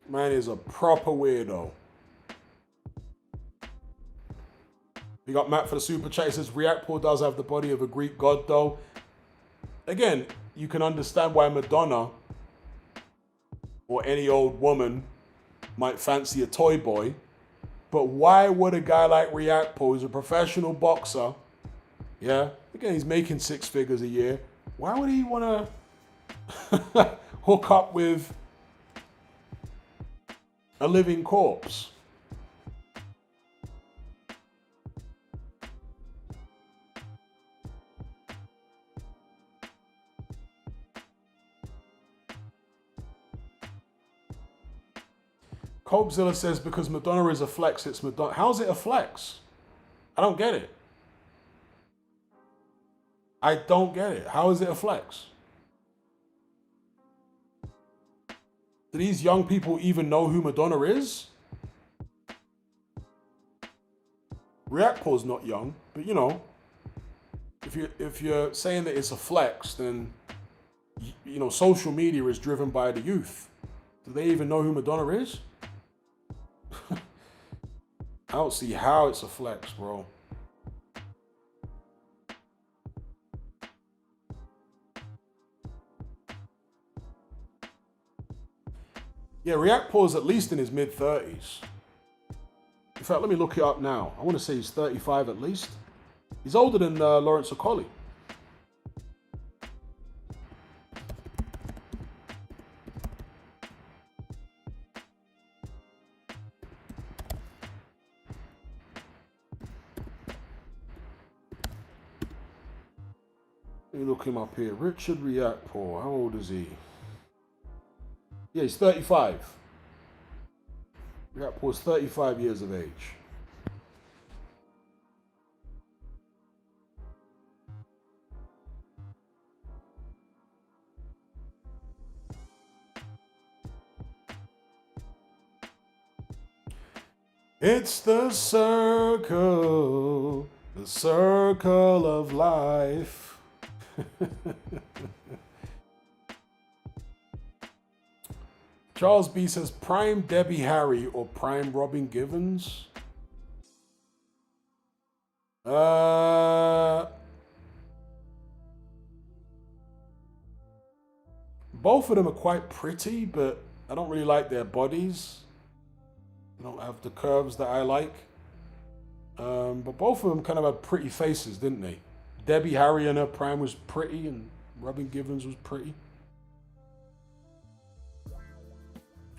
Man is a proper weirdo. We got Matt for the super chat. He says, React does have the body of a Greek god, though. Again, you can understand why Madonna or any old woman might fancy a toy boy. But why would a guy like React who's a professional boxer, yeah, again, he's making 6 figures a year, why would he want to hook up with a living corpse? Copezilla says, because Madonna is a flex, it's Madonna. How's it a flex? I don't get it. I don't get it. How is it a flex? Do these young people even know who Madonna is? Reactpo's not young, but you know, if you're saying that it's a flex, then you know social media is driven by the youth. Do they even know who Madonna is? I don't see how it's a flex, bro. Yeah, React is at least in his mid-30s. In fact, let me look it up now. I want to say he's 35 at least. He's older than Lawrence Okolie. Let me look him up here. Richard Riakpo. How old is he? Yeah, he's 35. Riakpo's 35 years of age. It's the circle of life. Charles B says, prime Debbie Harry or prime Robin Givens? Both of them are quite pretty, but I don't really like their bodies. They don't have the curves that I like. But both of them kind of had pretty faces, didn't they? Debbie Harry in her prime was pretty, and Robin Givens was pretty.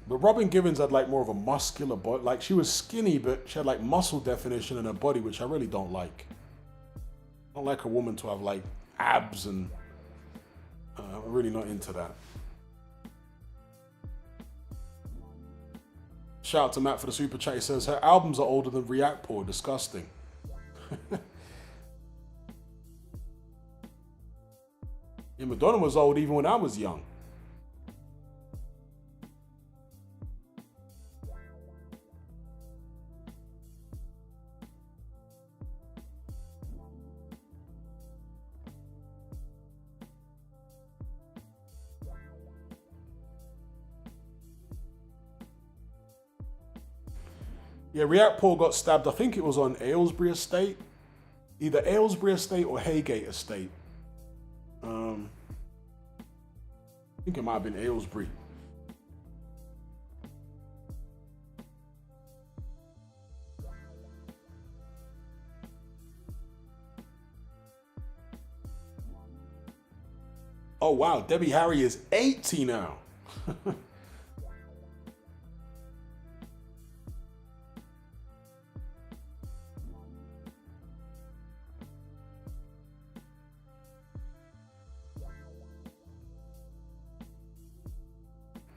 But Robin Givens had like more of a muscular body. Like she was skinny, but she had like muscle definition in her body, which I really don't like. I don't like a woman to have like abs, and I'm really not into that. Shout out to Matt for the super chat. He says her albums are older than React. Disgusting. Yeah, Madonna was old even when I was young. Yeah, React got stabbed. I think it was on Aylesbury Estate. Either Aylesbury Estate or Haygate Estate. I think it might have been Aylesbury. Oh wow, Debbie Harry is 80 now.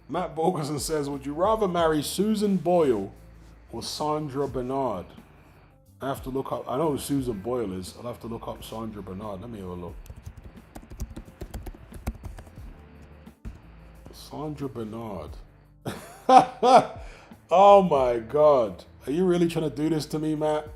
Matt Borgerson says, would you rather marry Susan Boyle or Sandra Bernard? I have to look up. I know who Susan Boyle is. I'll have to look up Sandra Bernard. Let me have a look. Sandra Bernard. Oh my God. Are you really trying to do this to me, Matt?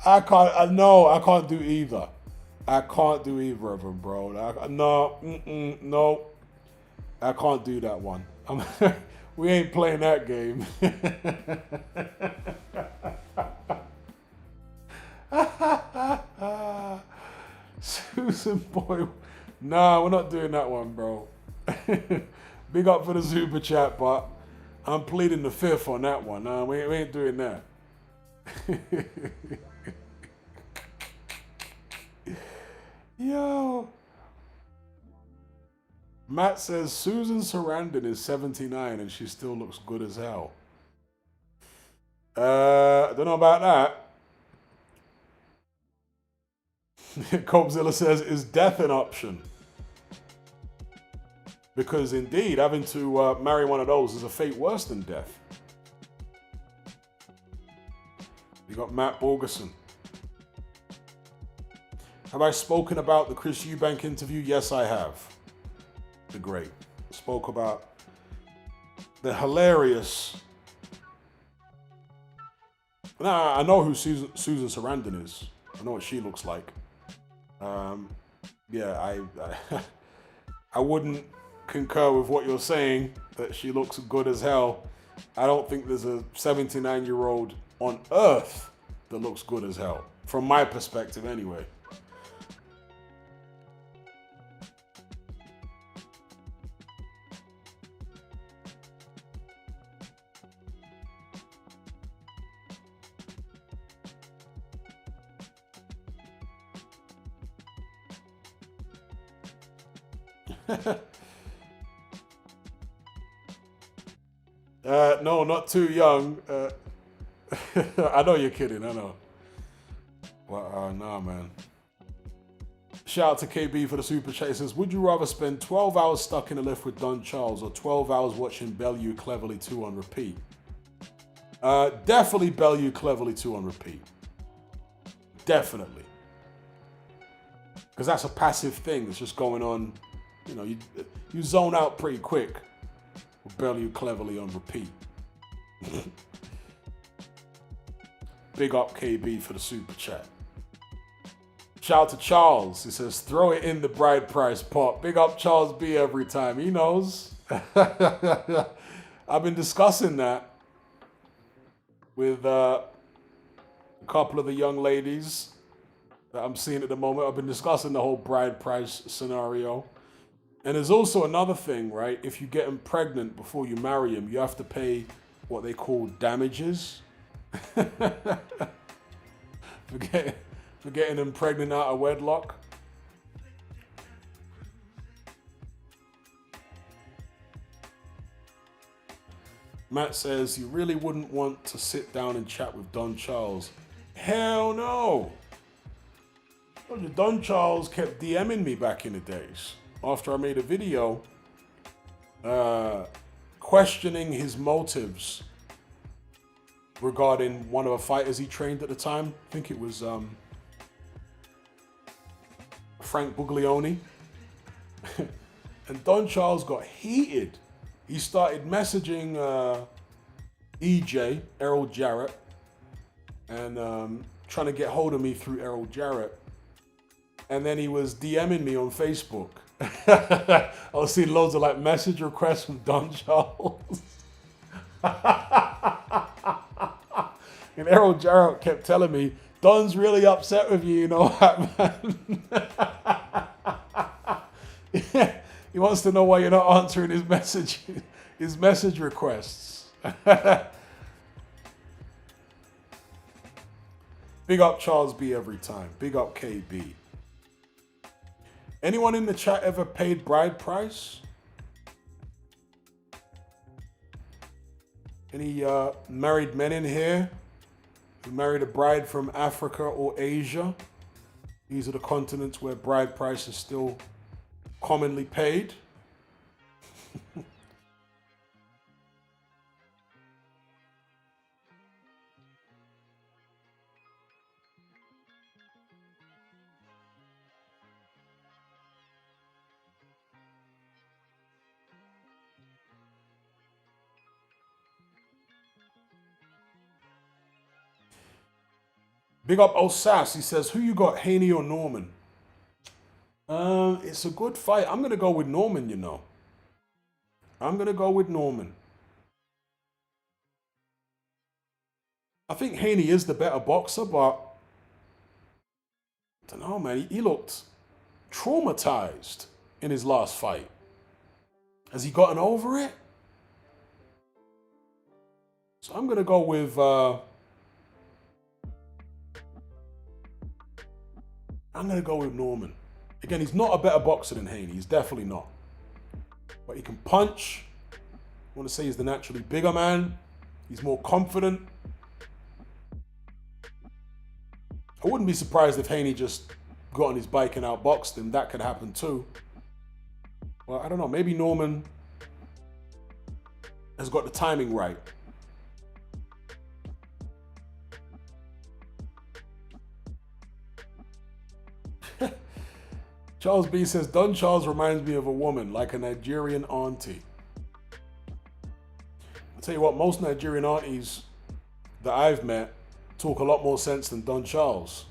I can't. No, I can't do either. I can't do either of them, bro. No, no, I can't do that one. We ain't playing that game. Susan Boy, nah, we're not doing that one, bro. Big up for the super chat, but I'm pleading the fifth on that one. Nah, we ain't doing that. Yo. Matt says Susan Sarandon is 79 and she still looks good as hell. I don't know about that. Cobzilla says, is death an option? Because indeed, having to marry one of those is a fate worse than death. You got Matt Borgerson. Have I spoken about the Chris Eubank interview? Yes, I have. The great. Spoke about the hilarious. Nah, I know who Susan Sarandon is. I know what she looks like. Yeah, I wouldn't concur with what you're saying that she looks good as hell. I don't think there's a 79-year-old on earth that looks good as hell, from my perspective anyway. No, not too young. I know you're kidding, I know. Well, nah, man. Shout out to KB for the super chat. He says, would you rather spend 12 hours stuck in a lift with Don Charles or 12 hours watching Bellew Cleverly 2 on repeat? Definitely Bellew Cleverly 2 on repeat. Definitely. Because that's a passive thing. It's just going on, you know, you zone out pretty quick with Bellew Cleverly on repeat. Big up KB for the super chat. Shout out to Charles. He says, throw it in the bride price pot. Big up Charles B every time. He knows. I've been discussing that with a couple of the young ladies that I'm seeing at the moment. I've been discussing the whole bride price scenario. And there's also another thing, right? If you get them pregnant before you marry them, you have to pay what they call damages. For getting them pregnant out of wedlock. Matt says, you really wouldn't want to sit down and chat with Don Charles. Hell no. Don Charles kept DMing me back in the days after I made a video questioning his motives regarding one of the fighters he trained at the time. I think it was Frank Buglioni. And Don Charles got heated. He started messaging EJ, Errol Jarrett, and trying to get hold of me through Errol Jarrett. And then he was DMing me on Facebook. I was seeing loads of like message requests from Don Charles. And Errol Jarrett kept telling me, Don's really upset with you, you know, Hatman. He wants to know why you're not answering his message requests. Big up Charles B every time. Big up KB. Anyone in the chat ever paid bride price? Any married men in here who married a bride from Africa or Asia? These are the continents where bride price is still commonly paid. Big up Osas. He says, who you got, Haney or Norman? It's a good fight. I'm going to go with Norman, you know. I'm going to go with Norman. I think Haney is the better boxer, but I don't know, man. He looked traumatized in his last fight. Has he gotten over it? So I'm going to go with... I'm going to go with Norman. Again, he's not a better boxer than Haney. He's definitely not. But he can punch. I want to say he's the naturally bigger man. He's more confident. I wouldn't be surprised if Haney just got on his bike and outboxed him. That could happen too. Well, I don't know. Maybe Norman has got the timing right. Charles B says, Don Charles reminds me of a woman, like a Nigerian auntie. I'll tell you what, most Nigerian aunties that I've met talk a lot more sense than Don Charles.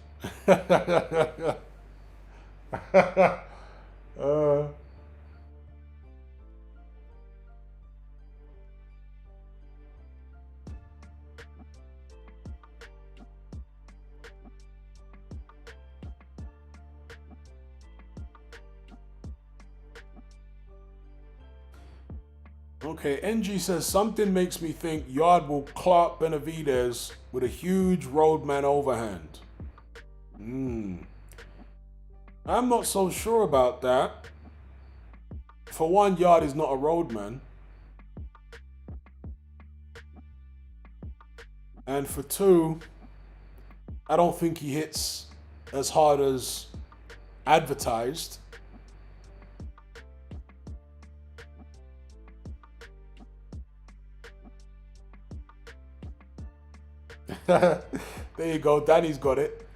Okay, NG says, something makes me think Yard will Clark Benavidez with a huge roadman overhand. I'm not so sure about that. For one, Yard is not a roadman. And for two, I don't think he hits as hard as advertised. There you go, Danny's got it.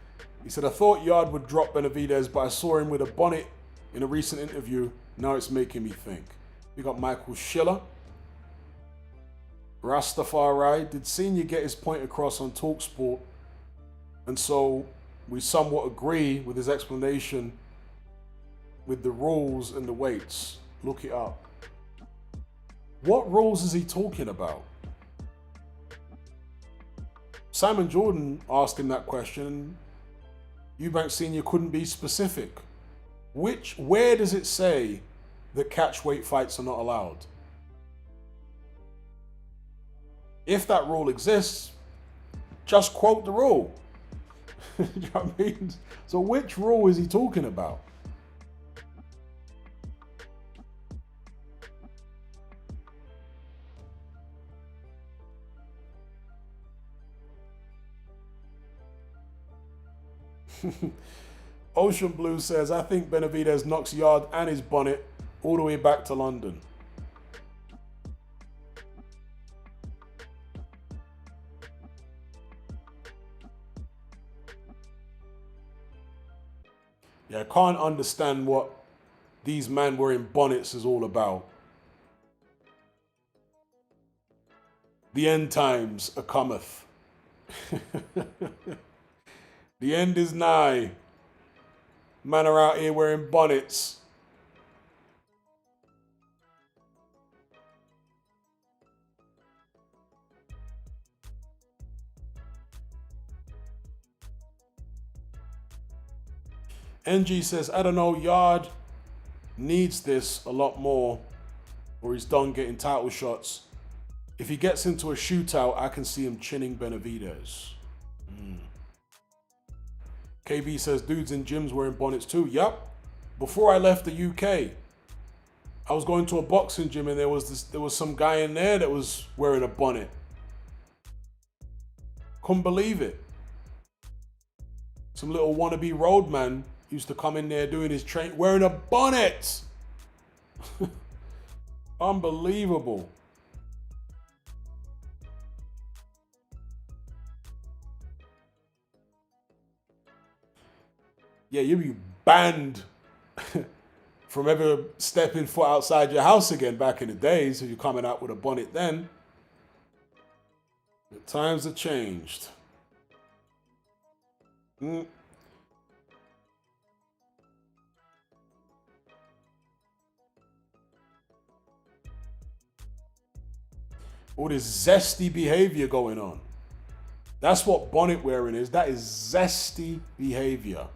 He said, I thought Yard would drop Benavidez, but I saw him with a bonnet in a recent interview. Now it's making me think. We got Michael Schiller. Rastafari. Did Senior get his point across on TalkSport? And so we somewhat agree with his explanation with the rules and the weights. Look it up. What rules is he talking about? Simon Jordan asked him that question. Eubank Sr. couldn't be specific. Where does it say that catch weight fights are not allowed? If that rule exists, just quote the rule. Do you know what I mean? So which rule is he talking about? Ocean Blue says, I think Benavidez knocks Yard and his bonnet all the way back to London. Yeah, I can't understand what these men wearing bonnets is all about. The end times are cometh. The end is nigh. Man are out here wearing bonnets. NG says, I don't know, Yard needs this a lot more, or he's done getting title shots. If he gets into a shootout, I can see him chinning Benavidez. KB says, dudes in gyms wearing bonnets too. Yup. Before I left the UK, I was going to a boxing gym and there was some guy in there that was wearing a bonnet. Couldn't believe it. Some little wannabe roadman used to come in there doing his train wearing a bonnet. Unbelievable. Yeah, you'd be banned from ever stepping foot outside your house again back in the days if you're coming out with a bonnet then. The times have changed. Mm. All this zesty behavior going on. That's what bonnet wearing is. That is zesty behavior.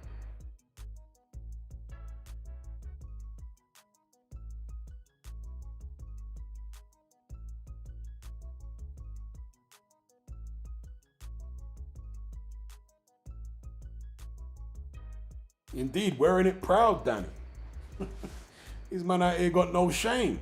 Indeed, wearing it proud, Danny. These men out here got no shame.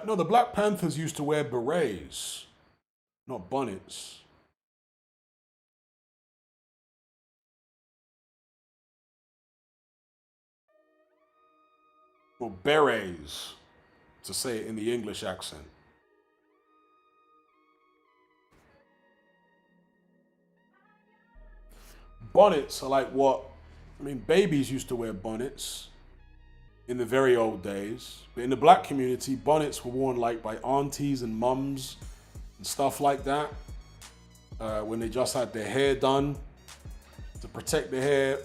No, the Black Panthers used to wear berets, not bonnets. Or berets, to say it in the English accent. Bonnets are like what, I mean, babies used to wear bonnets in the very old days. But in the black community, bonnets were worn like by aunties and mums and stuff like that. When they just had their hair done to protect their hair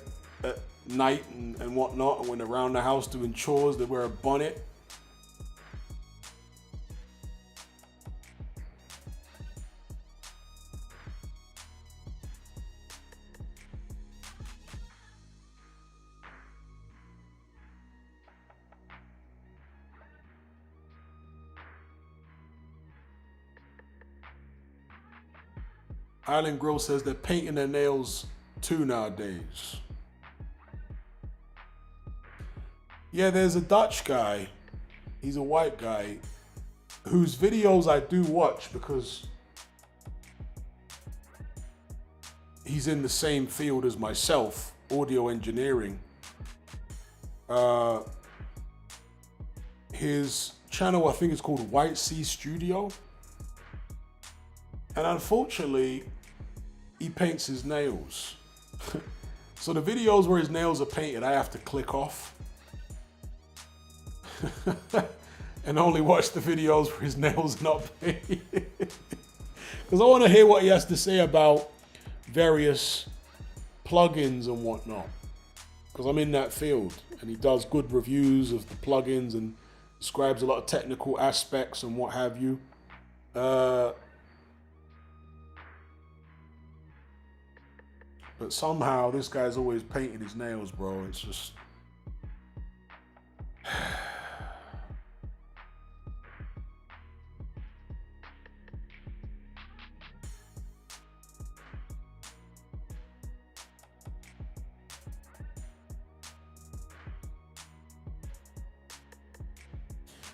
at night and whatnot. And when they're around the house doing chores, they wear a bonnet. Island Grill says they're painting their nails too nowadays. Yeah, there's a Dutch guy. He's a white guy whose videos I do watch because he's in the same field as myself, audio engineering. His channel, I think, is called White Sea Studio. And unfortunately, he paints his nails. So the videos where his nails are painted, I have to click off. And only watch the videos where his nails are not painted. Because I want to hear what he has to say about various plugins and whatnot. Because I'm in that field. And he does good reviews of the plugins and describes a lot of technical aspects and what have you. But somehow this guy's always painting his nails, bro. It's just...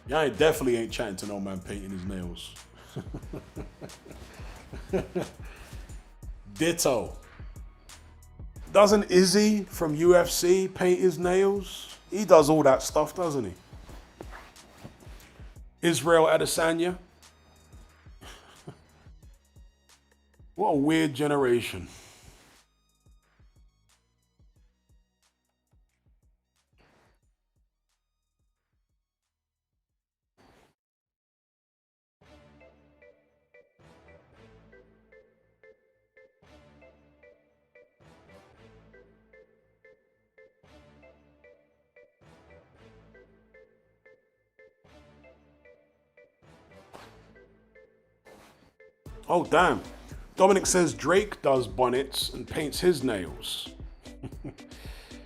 Yeah, I definitely ain't chatting to no man painting his nails. Ditto. Doesn't Izzy from UFC paint his nails? He does all that stuff, doesn't he? Israel Adesanya. What a weird generation. Oh, damn. Dominic says Drake does bonnets and paints his nails.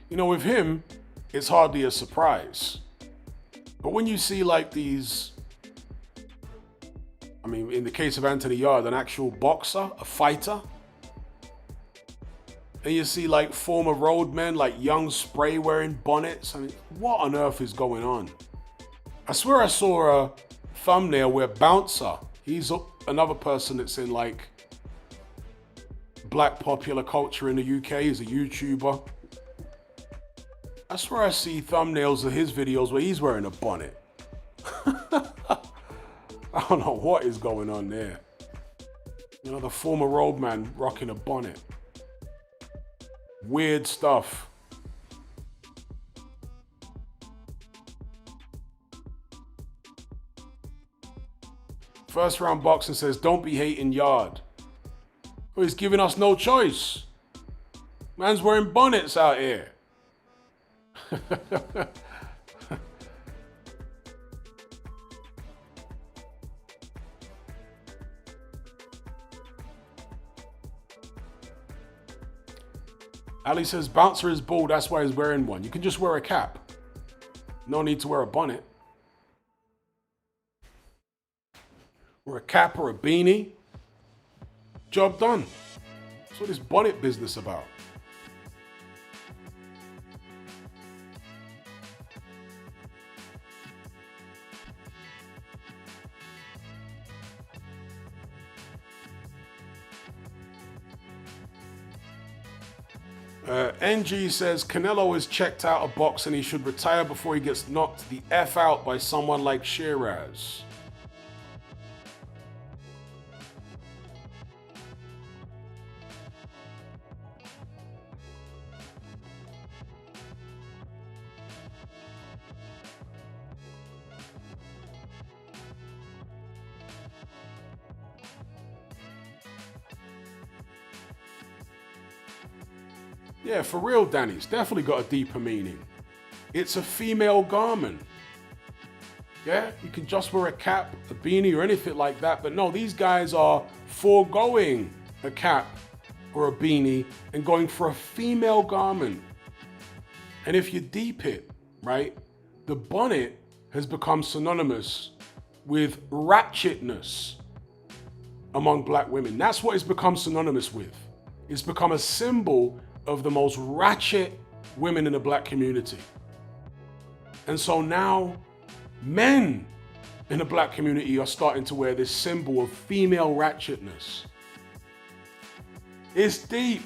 You know, with him, it's hardly a surprise. But when you see like these, I mean, in the case of Anthony Yard, an actual boxer, a fighter, and you see like former roadmen like Young Spray wearing bonnets, I mean, what on earth is going on? I swear I saw a thumbnail where Bouncer, he's another person that's in like black popular culture in the UK. He's a YouTuber. I swear I see thumbnails of his videos where he's wearing a bonnet. I don't know what is going on there. You know, the former roadman rocking a bonnet. Weird stuff. First Round Boxing says, don't be hating Yard. Oh, he's giving us no choice. Man's wearing bonnets out here. Ali says, Bouncer is bald, that's why he's wearing one. You can just wear a cap. No need to wear a bonnet. Or a cap or a beanie. Job done. That's what this bonnet business about. NG says Canelo is checked out of boxing. He should retire before he gets knocked the F out by someone like Shiraz. Yeah, for real, Danny. It's definitely got a deeper meaning. It's a female garment. Yeah, you can just wear a cap, a beanie, or anything like that. But no, these guys are foregoing a cap or a beanie and going for a female garment. And if you deep it, right, the bonnet has become synonymous with ratchetness among black women. That's what it's become synonymous with. It's become a symbol of the most ratchet women in the black community. And so now men in the black community are starting to wear this symbol of female ratchetness. It's deep.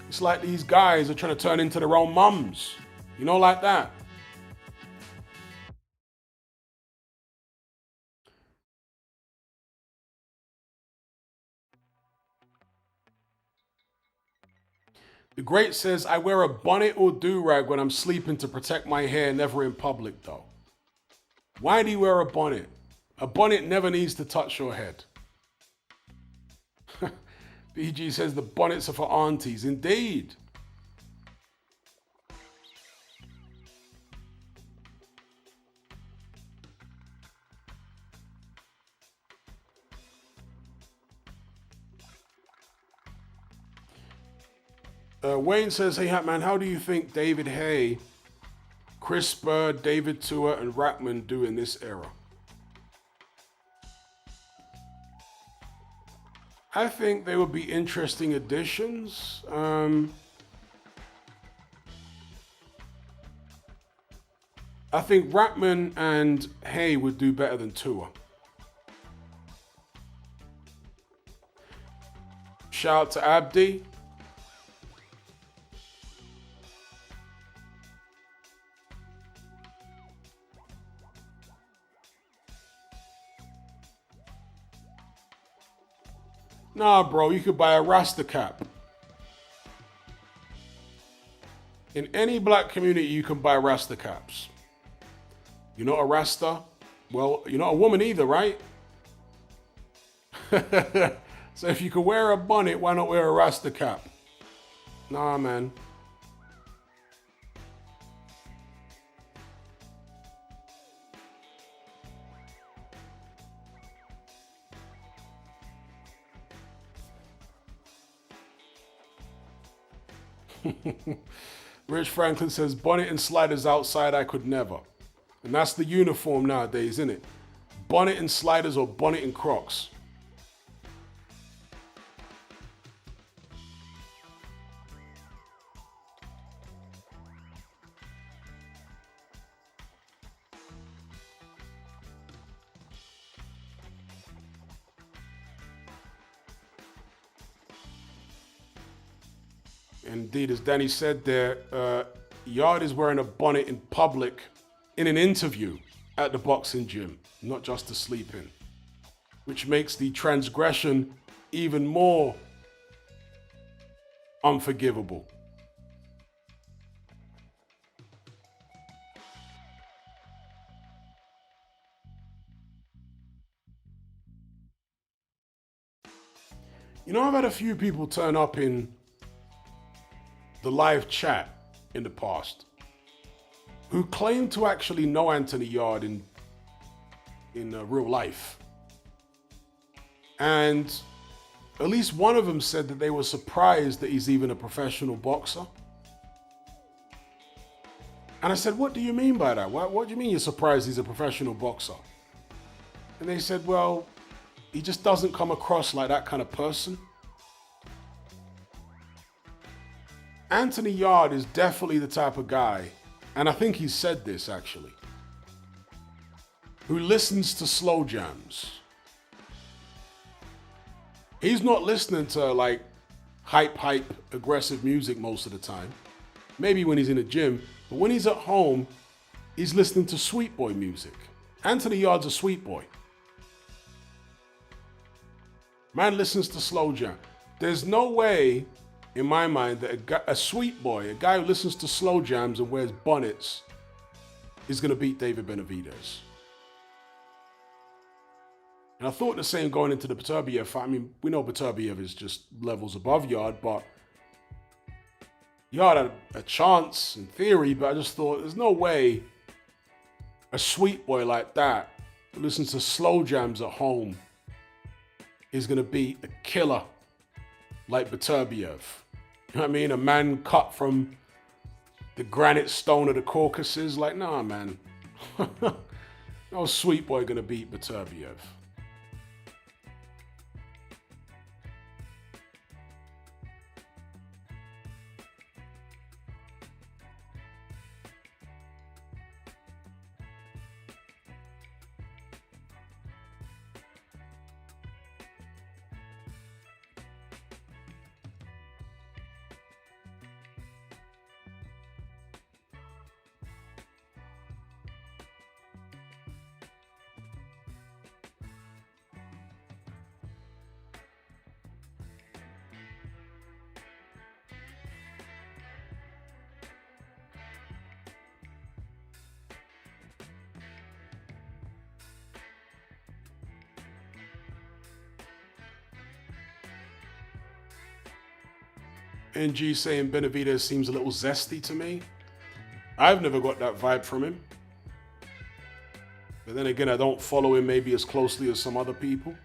It's like these guys are trying to turn into their own mums. You know, like that. The Great says, I wear a bonnet or do-rag when I'm sleeping to protect my hair, never in public though. Why do you wear a bonnet? A bonnet never needs to touch your head. BG says the bonnets are for aunties. Indeed. Wayne says, hey Hatman, how do you think David Hay, Chris Bird, David Tua, and Ratman do in this era? I think they would be interesting additions. I think Ratman and Hay would do better than Tua. Shout out to Abdi. Nah, bro, you could buy a Rasta cap. In any black community, you can buy Rasta caps. You're not a Rasta? Well, you're not a woman either, right? So if you could wear a bonnet, why not wear a Rasta cap? Nah, man. Rich Franklin says, bonnet and sliders outside, I could never. And that's the uniform nowadays, isn't it? Bonnet and sliders or bonnet and Crocs. Indeed, as Danny said there, Yard is wearing a bonnet in public in an interview at the boxing gym, not just to sleep in, which makes the transgression even more unforgivable. You know, I've had a few people turn up in the live chat in the past who claim to actually know Anthony Yard in real life. And at least one of them said that they were surprised that he's even a professional boxer. And I said, what do you mean by that? What do you mean you're surprised he's a professional boxer? And they said, well, he just doesn't come across like that kind of person. Anthony Yard is definitely the type of guy, and I think he said this actually, who listens to slow jams. He's not listening to like hype, aggressive music most of the time. Maybe when he's in the gym, but when he's at home, he's listening to sweet boy music. Anthony Yard's a sweet boy. Man listens to slow jam. There's no way, in my mind, that a sweet boy, a guy who listens to slow jams and wears bonnets, is going to beat David Benavidez. And I thought the same going into the Beterbiev fight. I mean, we know Beterbiev is just levels above Yard, but Yard had a chance in theory, but I just thought there's no way a sweet boy like that who listens to slow jams at home is going to beat a killer like Beterbiev. You know what I mean? A man cut from the granite stone of the Caucasus. Like, nah, man. No sweet boy going to beat Beterbiev. NG saying Benavidez seems a little zesty to me. I've never got that vibe from him. But then again, I don't follow him maybe as closely as some other people.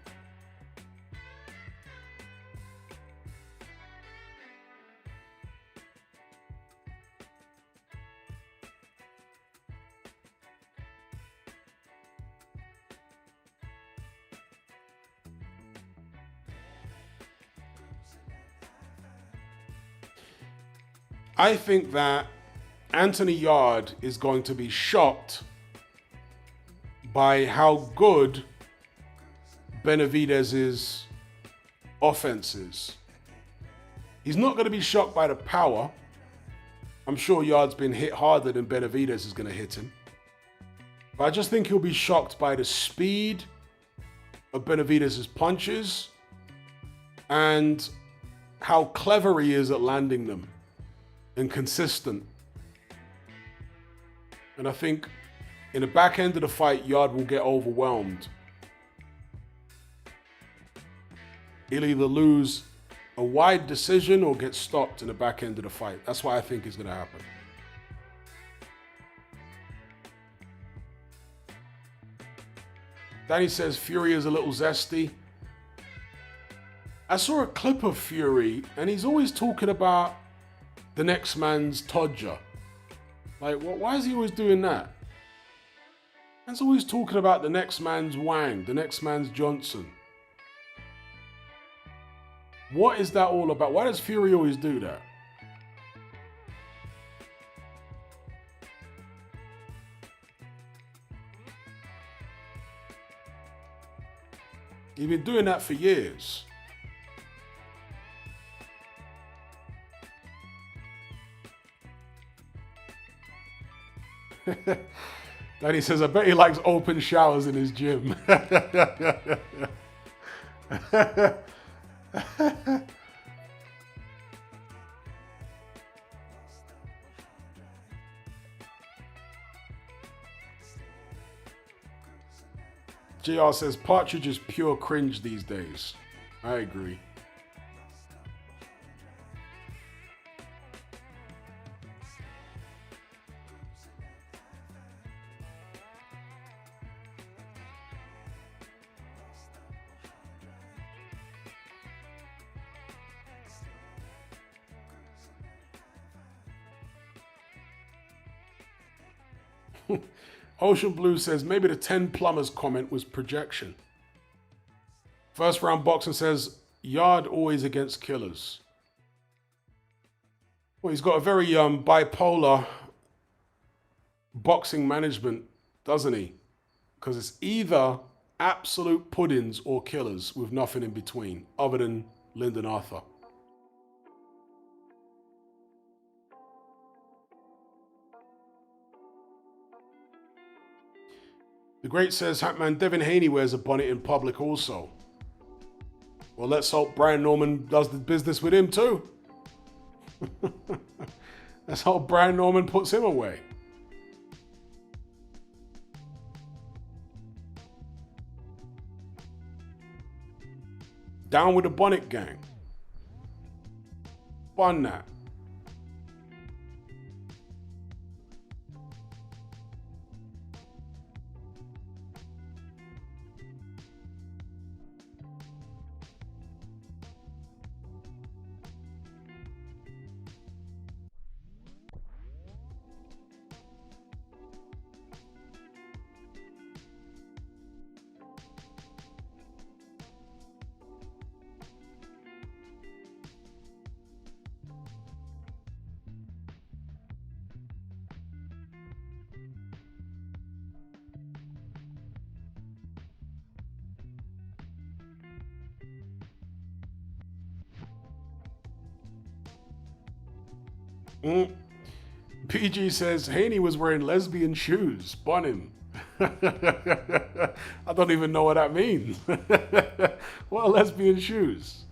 I think that Anthony Yard is going to be shocked by how good Benavidez's offense is. He's not going to be shocked by the power. I'm sure Yard's been hit harder than Benavidez is going to hit him. But I just think he'll be shocked by the speed of Benavidez's punches and how clever he is at landing them and consistent. And I think in the back end of the fight, Yard will get overwhelmed. He'll either lose a wide decision or get stopped in the back end of the fight. That's what I think is going to happen. Danny says Fury is a little zesty. I saw a clip of Fury and he's always talking about the next man's Todger. Like, why is he always doing that? He's always talking about the next man's Wang, the next man's Johnson. What is that all about? Why does Fury always do that? He's been doing that for years. Danny says, I bet he likes open showers in his gym. JR says, Partridge is pure cringe these days. I agree. Ocean Blue says, maybe the 10 plumbers comment was projection. First round boxing says, Yard always against killers. Well, he's got a very bipolar boxing management, doesn't he? Because it's either absolute puddings or killers with nothing in between, other than Lyndon Arthur. The Great says, Hatman, Devin Haney wears a bonnet in public also. Well, let's hope Brian Norman does the business with him too. Let's hope Brian Norman puts him away. Down with the bonnet gang. Bun that. PG says, Haney was wearing lesbian shoes. Bun him. I don't even know what that means. What are lesbian shoes?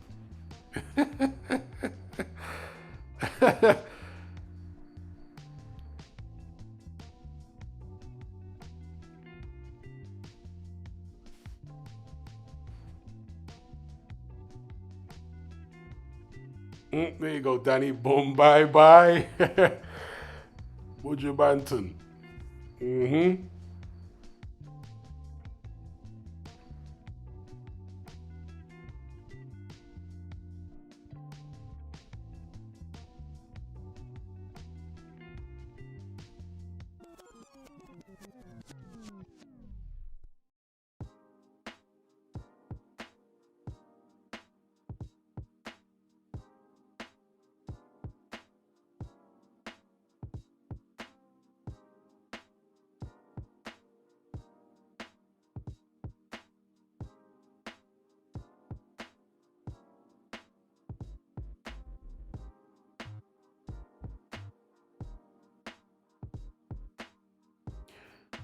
There you go, Danny. Boom, bye, bye. Buju Banton.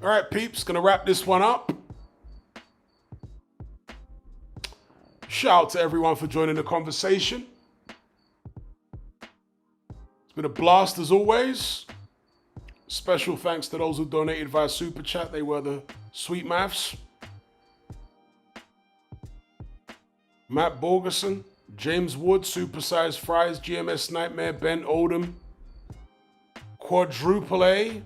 All right, peeps, gonna wrap this one up. Shout out to everyone for joining the conversation. It's been a blast as always. Special thanks to those who donated via Super Chat. They were the sweet maths. Matt Borgerson, James Wood, Supersized Fries, GMS Nightmare, Ben Odom, Quadruple A,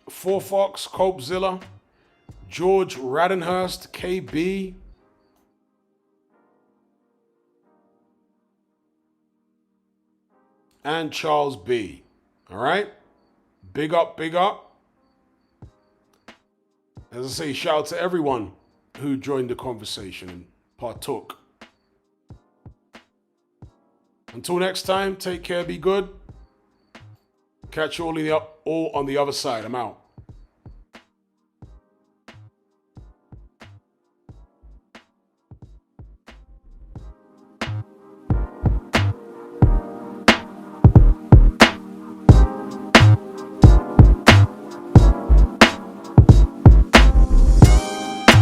Four Fox, Copezilla, George Radenhurst, KB, and Charles B. All right? Big up, big up. As I say, shout out to everyone who joined the conversation and partook. Until next time, take care, be good. Catch you all on the other side. I'm out.